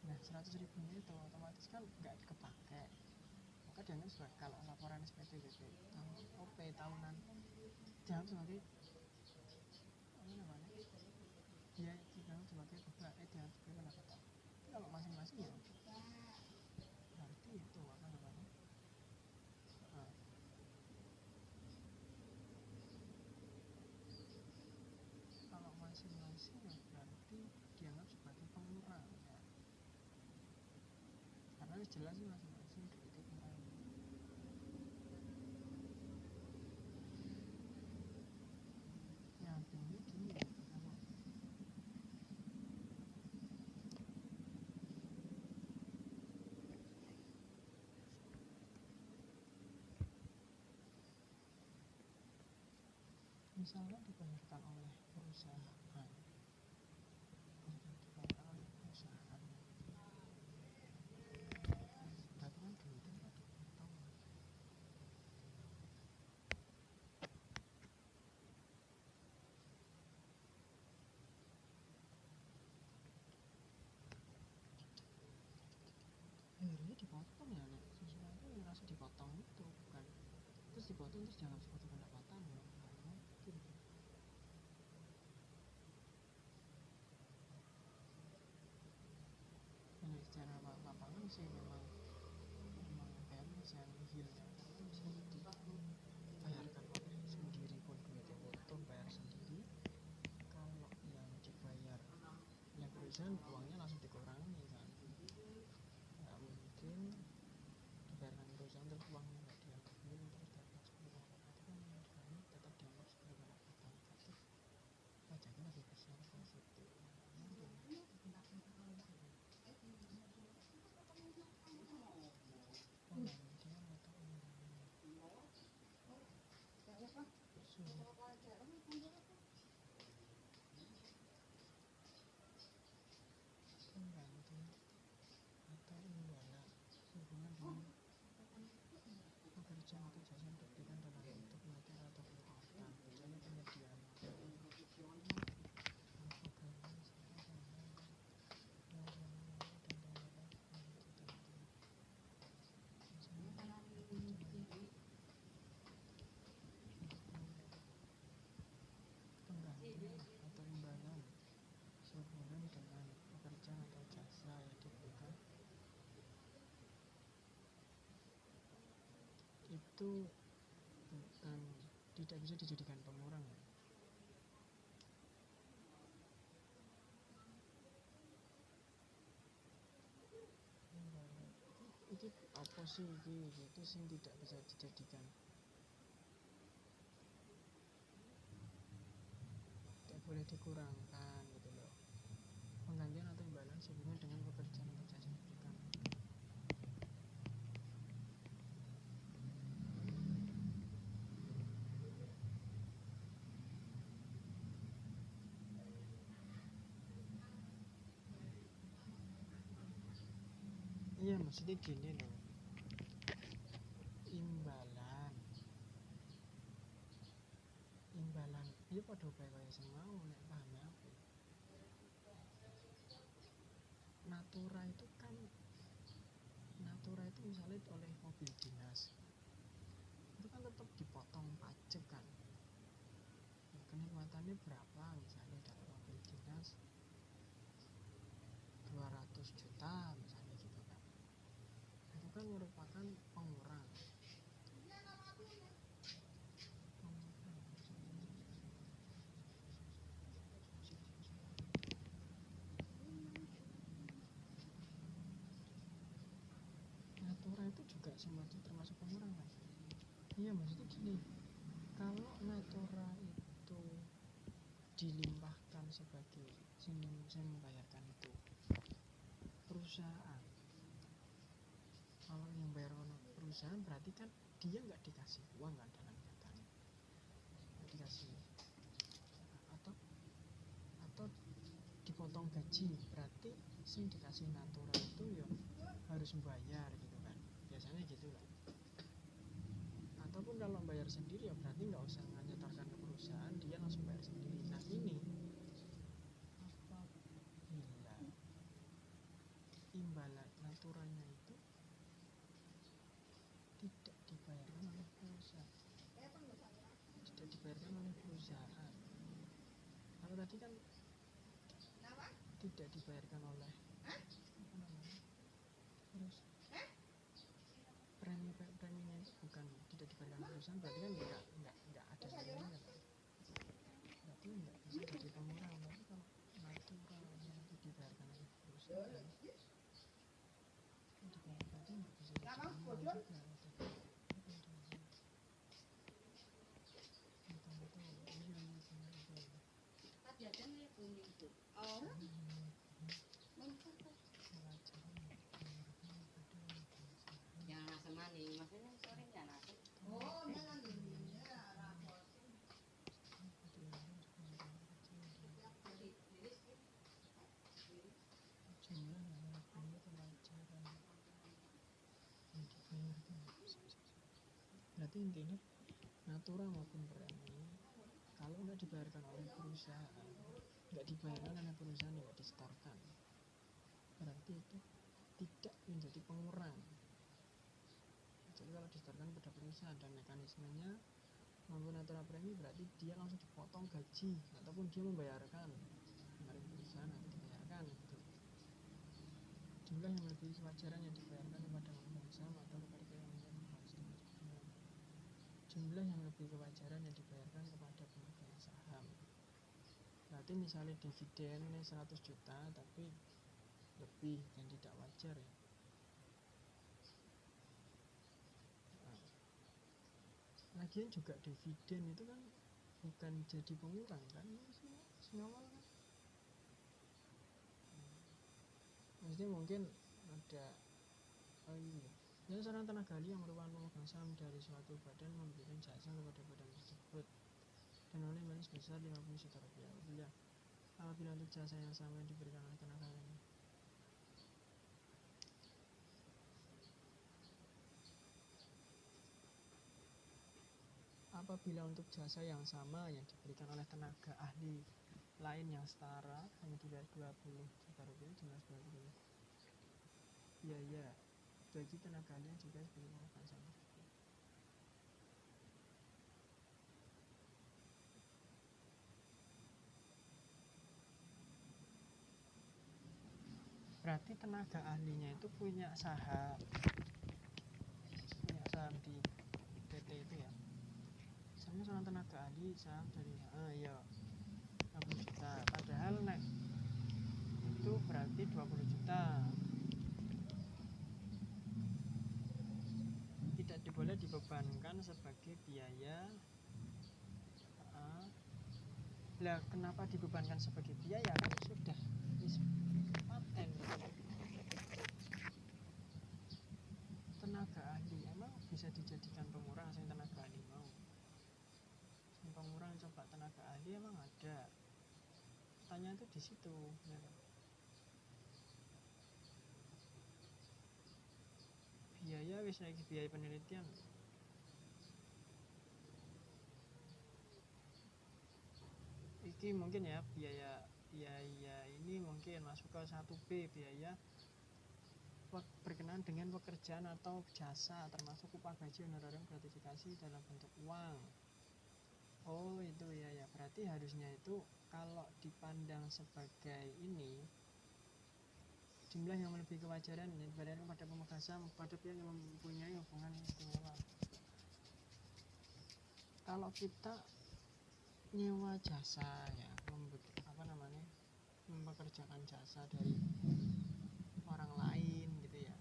Nah 100.000 itu otomatis kan nggak kepake, maka dianggap sebagai kalau laporan SPT OP tahunan dianggap sebagai dia dianggap sebagai dianggap sebagai pendapatan. Kalau masing-masing ya berarti itu kalau masing-masing ya berarti dianggap sebagai pengurang ya. Karena jelas sih masing-masing itu pengurang. Nyambungnya gini ya, misalnya dibayarkan oleh perusahaan berarti kan duitnya nggak dipotong. Akhirnya dipotong ya nek sesuatu yang langsung dipotong itu bukan terus dipotong terus jangan sebagai pendapatan ya mungkin. Ini secara lapangan sih memang balance yang hilnya itu bisa dibayarkan oleh sendiri pun duitnya potong bayar sendiri. Kalau yang dibayar oleh perusahaan uangnya langsung dikurangi kan, nggak mungkin dibayarkan perusahaan terus uangnya nggak diambil terus dapat 10%. Itu kan pekerjaan atau jasa yang diberikan dalam bentuk materi atau penguatan, kecuali penyediaan pengganti atau imbalan sehubungan dengan pekerjaan atau jasa yang diberikan itu bukan, tidak bisa dijadikan pengurang ya. Iki apa sih itu sing tidak bisa dijadikan, tidak boleh dikurangkan gitu loh. Penggantian atau imbalan sehubungan dengan pekerjaan atau jasa yang diberikan. Iya, maksudnya gini loh, imbalan iya pada kaya sing mau nek pahame aku. Natura itu misalnya oleh mobil dinas itu kan tetap dipotong pajak kan, kenikmatannya berapa misalnya dalam mobil dinas 200 juta misalnya gitu kan, itu kan merupakan pengurang. Natura itu juga semacam termasuk pengurang kan. Iya, maksudnya gini, kalau natura itu dilimpahkan sebagai yang membayarkan itu perusahaan, kalau yang bayar perusahaan berarti kan dia nggak dikasih uang kan dalam nyatanya, nggak dikasih, atau dipotong gaji, berarti sing dikasih natura itu ya harus membayar gitu kan, biasanya gitu kan. Ataupun kalau bayar sendiri ya berarti nggak usah nyetorkan ke perusahaan, dia langsung bayar sendiri. Nah ini apabila imbalan naturanya itu tidak dibayarkan oleh perusahaan, kalau tadi kan tidak dibayarkan oleh preminya itu bukan tidak dibayarkan oleh perusahaan, berarti kan nggak ada nilainya kan, berarti nggak bisa jadi pengurang. Tapi kalau naturalnya itu dibayarkan oleh perusahaan, berarti nggak bisa jadi pengurang juga. Berarti intinya natura maupun premi kalau nggak dibayarkan oleh perusahaan, nggak dibayarkan oleh perusahaan, nggak disetorkan, berarti itu tidak menjadi pengurang. Jadi kalau disetorkan pada perusahaan dan mekanismenya maupun natura premi, berarti dia langsung dipotong gaji ataupun dia membayarkan dari perusahaan atau dibayarkan gitu. Jumlah yang melebihi kewajaran yang dibayarkan kepada pemegang saham atau kepada jumlah yang lebih kewajaran yang dibayarkan kepada pemegang saham. Berarti misalnya dividennya 100 juta tapi lebih dan tidak wajar ya. Lagian juga dividen itu kan bukan jadi pengurang kan, awal kan. Maksudnya mungkin ada seorang tenaga ahli yang merupakan pemegang saham dari suatu badan memberikan jasa kepada badan tersebut dan oleh imbalan sebesar 50 juta rupiah. Apabila untuk jasa yang sama yang diberikan oleh tenaga ahli apabila untuk jasa yang sama yang diberikan oleh tenaga ahli lain yang setara hanya dibayar 20 juta rupiah, jelas berarti biaya bagi tenaga ahli yang juga sebagai pemegang saham. Berarti tenaga ahlinya itu punya saham di PT itu ya. Misalnya seorang tenaga ahli saham dari iya 60 juta, padahal nek itu berarti 20 juta. Tidak boleh dibebankan sebagai biaya. Lah kenapa dibebankan sebagai biaya? Kan sudah paten. Tenaga ahli emang bisa dijadikan pengurang sing tenaga ahli mau. Sing pengurang coba tenaga ahli emang ada. Tanya itu di situ ya. Biaya wis lagi biaya penelitian. Iki mungkin ya biaya ini mungkin masuk ke 1B biaya berkenaan dengan pekerjaan atau jasa termasuk upah gaji honorarium gratifikasi dalam bentuk uang. Oh itu ya berarti harusnya itu kalau dipandang sebagai ini jumlah yang melebihi kewajaran yang diberikan kepada pemegang saham pada pihak yang mempunyai hubungan istimewa. Kalau kita nyewa jasa ya mempekerjakan jasa dari orang lain gitu ya,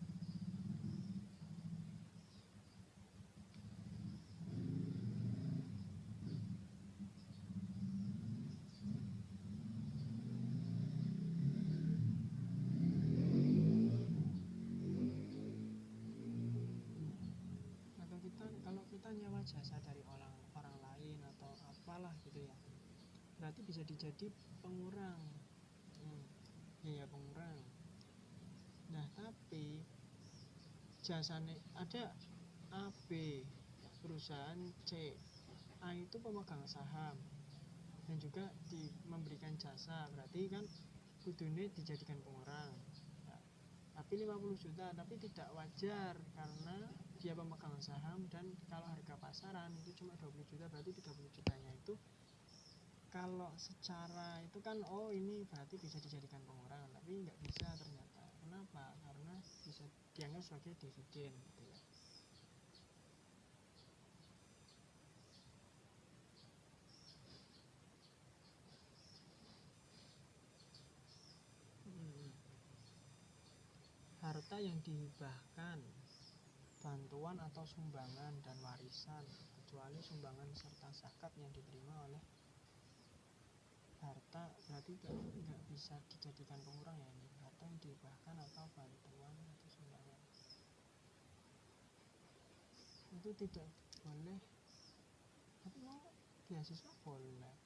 kalau kita nyewa jasa dari orang lain atau apalah gitu ya, berarti bisa dijadi pengurang. Iya pengurang. Nah tapi jasanya ada A, B, perusahaan C, A itu pemegang saham dan juga memberikan jasa, berarti kan kudune dijadikan pengurang. Nah, tapi 50 juta tapi tidak wajar karena dia pemegang saham dan kalau harga pasaran itu cuma 20 juta, berarti 30 jutanya itu kalau secara itu kan ini berarti bisa dijadikan pengurang, tapi nggak bisa ternyata. Kenapa? Karena bisa dianggap sebagai dividen gitu ya. Harta yang dihibahkan, bantuan atau sumbangan dan warisan, kecuali sumbangan serta zakat yang diterima oleh harta, berarti nggak bisa dijadikan pengurang ya ini. Harta yang dihibahkan atau bantuan atau sumbangan itu tidak boleh, tapi mau beasiswa boleh,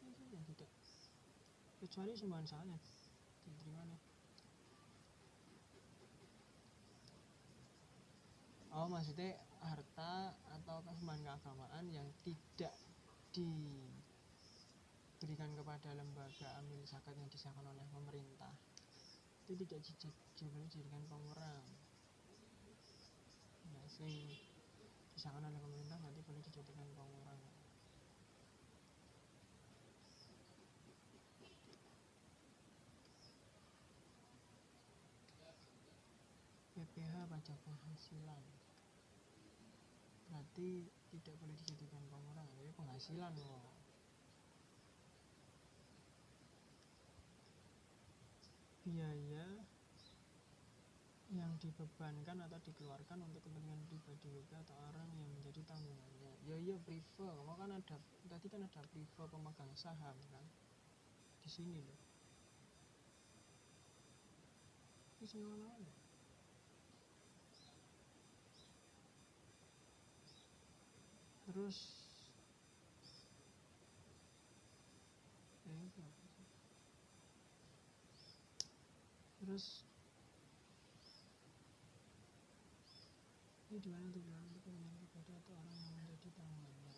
itu yang tidak, kecuali sumbangan soalnya diterima nih. Maksudnya harta atau sumbangan keagamaan yang tidak diberikan kepada lembaga amil zakat yang disahkan oleh pemerintah itu tidak dijadikan pengurang. Nah, sing disahkan oleh pemerintah nanti boleh dijadikan pengurang. PPh pajak penghasilan berarti tidak boleh dijadikan pengurang, ya penghasilan loh. Biaya yang dibebankan atau dikeluarkan untuk kepentingan pribadi atau orang yang menjadi tanggungannya. Ya priva, kan ada tadi kan ada priva pemegang saham kan di sini loh. Terus ini dimana tuh bilang untuk kepentingan pribadi atau orang yang menjadi tanggungannya.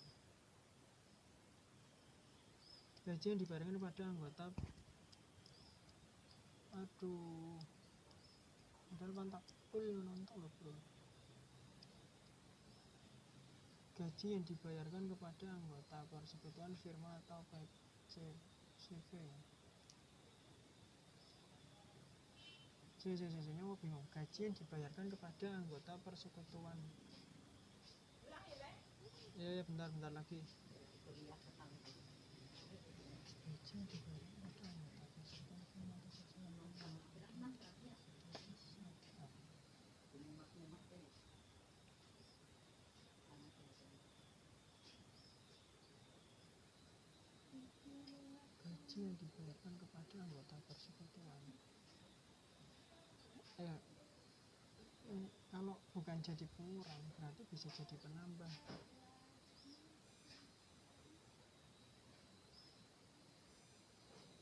gaji yang dibayarkan kepada anggota padahal pantak nonton loh bro. Gaji yang dibayarkan kepada anggota persekutuan firma atau CV. Saya mau bingung. Gaji yang dibayarkan kepada anggota persekutuan. Ya bentar lagi. Gaji yang dibayarkan kepada anggota persekutuan firma atau gaji yang dibayarkan kepada anggota persekutuan. Kalau bukan jadi pengurang berarti bisa jadi penambah.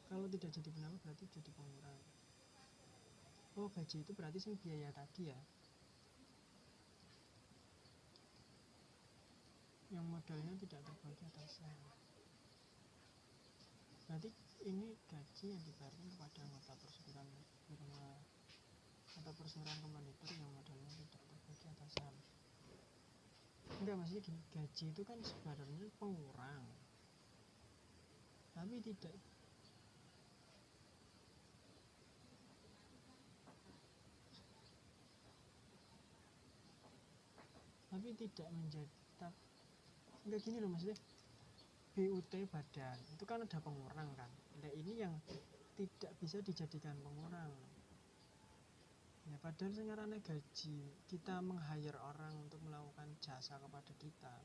Kalau tidak jadi penambah berarti jadi pengurang. Oh, gaji itu berarti sing biaya tadi ya, yang modalnya tidak terbagi atasnya. Berarti ini gaji yang dibayarkan kepada anggota persekutuan firma atau persekutuan komando yang modalnya tidak terbagi atas saham. Enggak, maksudnya gini, gaji itu kan sebenarnya pengurang, tapi tidak menjadi enggak gini loh, maksudnya BUT badan itu kan ada pengurang kan. Nah ini yang tidak bisa dijadikan pengurang. Ya padahal sekarang gaji kita meng-hire orang untuk melakukan jasa kepada kita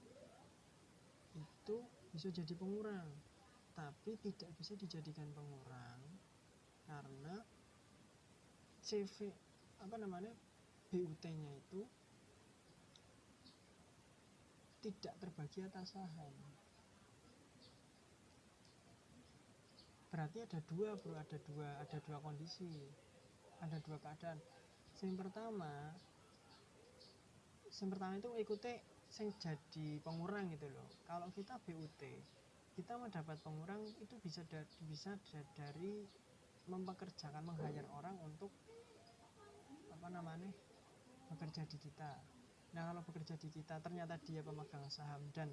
itu bisa jadi pengurang, tapi tidak bisa dijadikan pengurang karena CV BUT-nya itu tidak terbagi atas saham. Berarti ada dua kondisi, ada dua keadaan. Yang pertama itu ikuti yang jadi pengurang gitu loh. Kalau kita BUT, kita mendapat pengurang itu bisa dari mempekerjakan, meng-hire orang untuk bekerja di kita. Nah kalau bekerja di kita ternyata dia pemegang saham dan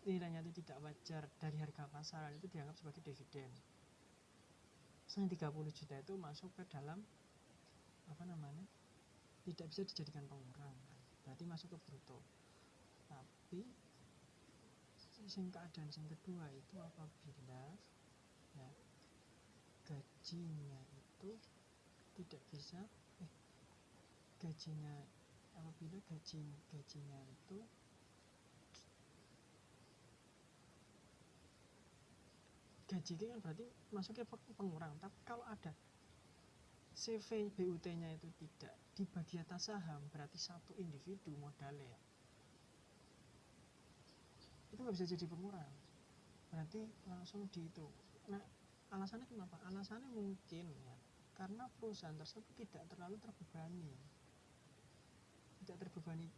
nilainya itu tidak wajar dari harga pasaran, itu dianggap sebagai dividen. 30 juta itu masuk ke dalam tidak bisa dijadikan pengurang, berarti masuk ke bruto. Tapi keadaan yang kedua itu apabila ya, gajinya itu tidak bisa apabila gajinya itu gaji kan berarti masuknya pengurang. Tapi kalau ada CV BUT-nya itu tidak dibagi atas saham, berarti satu individu modalnya itu nggak bisa jadi pengurang, berarti langsung dihitung. Nah alasannya kenapa? Alasannya mungkin ya karena perusahaan tersebut tidak terlalu terbebani.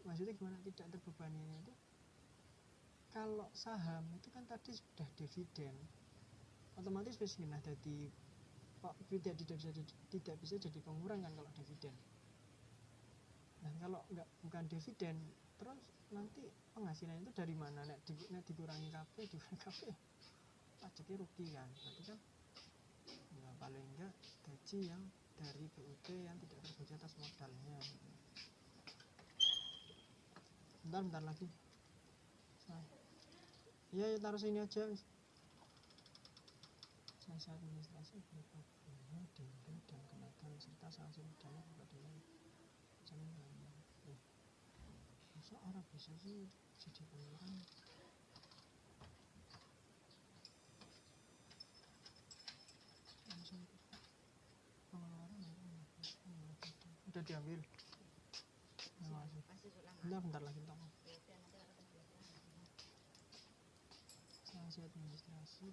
Maksudnya gimana tidak terbebaninya itu? Kalau saham itu kan tadi sudah dividen, otomatis nah jadi tidak bisa jadi pengurang kan kalau dividen. Nah kalau bukan dividen, terus nanti penghasilan itu dari mana? Nek dikurangi KP pajaknya rugi kan. Berarti kan ya paling enggak gaji yang dari BUT yang tidak terbagi atas modalnya. Bentar lagi. Ya taruh sini aja. Sanksi administrasi berupa bunga, denda, dan kenaikan serta sanksi pidana kepada masa orang bisa sih jadi pengurang? Udah diambil. Bentar lagi sanksi administrasi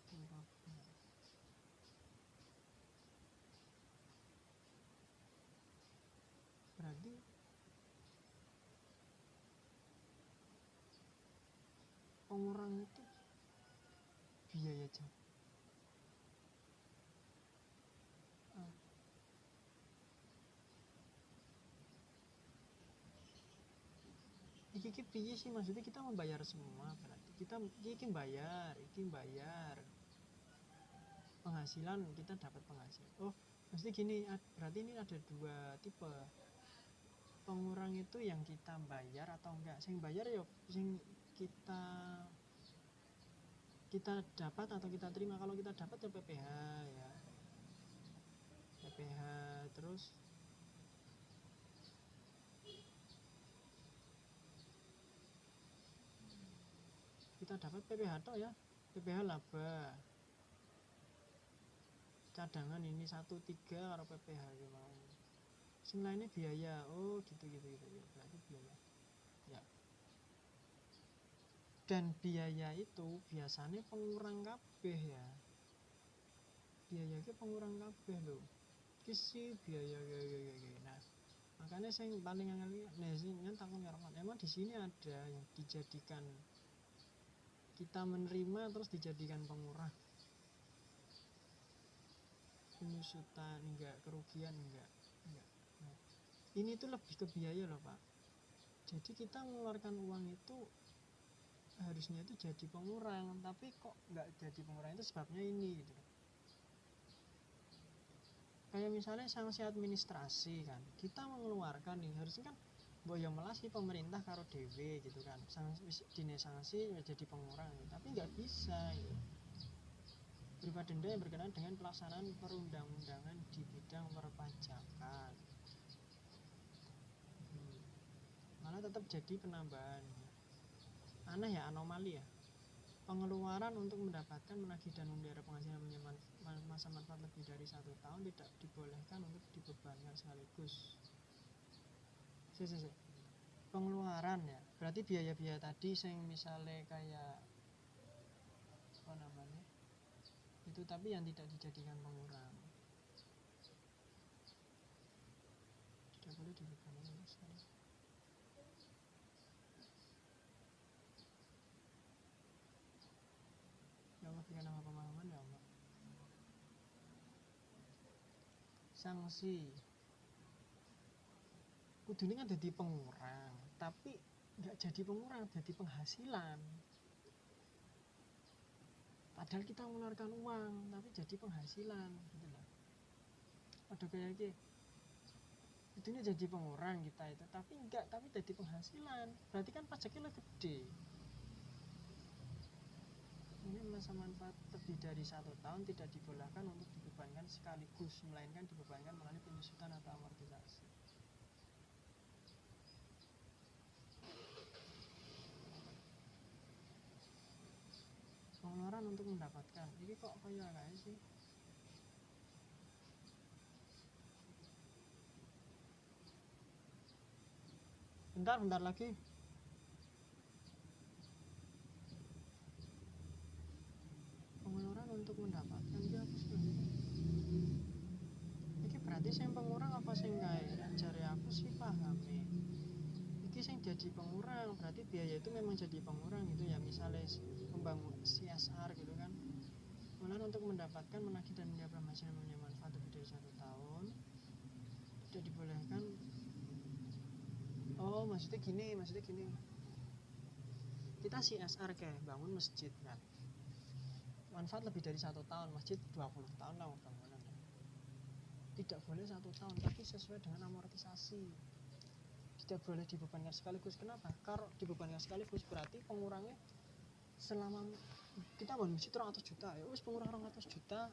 berupa bunga. Berarti pengurang itu biaya jam. Iki piye sih, maksudnya kita membayar semua, berarti kita bayar penghasilan, kita dapat penghasilan. Oh, maksudnya gini, berarti ini ada dua tipe. Pengurang itu yang kita bayar atau enggak. Sing bayar ya sing kita dapat atau kita terima. Kalau kita dapat ya PPh ya. PPh terus kita dapat PPh toh ya. PPh laba. Cadangan ini 1/3 karo PPh ya mau. Sing lainnya biaya. Oh, gitu ya. Berarti biaya. Ya. Dan biaya itu biasanya pengurang kabeh ya. Biaya itu pengurang kabeh loh. Kisi biaya. Nah, makanya saya paling angel sing takon karo emang di sini ada yang dijadikan kita menerima terus dijadikan pengurang. Penyusutan enggak, kerugian enggak. Nah, ini tuh lebih ke biaya loh Pak. Jadi kita mengeluarkan uang itu harusnya itu jadi pengurang, tapi kok nggak jadi pengurang, itu sebabnya ini gitu. Kayak misalnya sanksi administrasi kan, kita mengeluarkan nih harusnya kan boyo melasi pemerintah karo dewe gitu kan, dine sanksi jadi pengurang gitu. Tapi nggak bisa gitu. Berupa denda yang berkenaan dengan pelaksanaan perundang-undangan di bidang perpajakan. Malah tetap jadi penambahan. Aneh ya, anomali ya. Pengeluaran untuk mendapatkan, menagih dan memelihara penghasilan masa manfaat lebih dari 1 tahun tidak dibolehkan untuk dibebankan sekaligus. Pengeluaran ya, berarti biaya-biaya tadi yang misalnya kayak apa namanya itu, tapi yang tidak dijadikan pengurang tidak boleh dibebankan sekali. Ya Allah, berikan nama pemahaman ya Allah. Sanksi kudunya kan jadi pengurang, tapi nggak jadi pengurang, jadi penghasilan. Padahal kita mengeluarkan uang, tapi jadi penghasilan gitu lah. Ada kayak gitu. Itunya jadi pengurang kita itu, tapi enggak, tapi jadi penghasilan. Berarti kan pajaknya lebih gede. Ini masa manfaat lebih dari 1 tahun tidak dibolehkan untuk dibebankan sekaligus, melainkan dibebankan melalui penyusutan atau amortisasi. Pengeluaran untuk mendapatkan, ini kok kayak gak sih? Bentar lagi. Pengeluaran untuk mendapatkan dia apa sih? Ini berarti saya pengurang apa sih kayak cari aku sih paham nih. Ini sing jadi pengurang, berarti biaya itu memang jadi pengurang gitu ya. Misalnya membangun CSR gitu kan. Pengeluaran untuk mendapatkan, menagih dan memelihara penghasilan mempunyai manfaat lebih dari 1 tahun tidak dibolehkan. Oh, maksudnya gini. Kita CSR kayak bangun masjid kan. Manfaat lebih dari 1 tahun, masjid 20 tahun lah bangunan. Tidak boleh 1 tahun, tapi sesuai dengan amortisasi. Tidak boleh dibebankan sekaligus. Kenapa? Kalau dibebankan sekaligus berarti pengurangnya selama kita bangun masjid 200 juta ya wis pengurang 200 juta,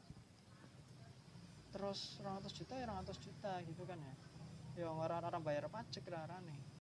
terus 200 juta ya 200 juta gitu kan ya. Ya orang bayar pajak larane.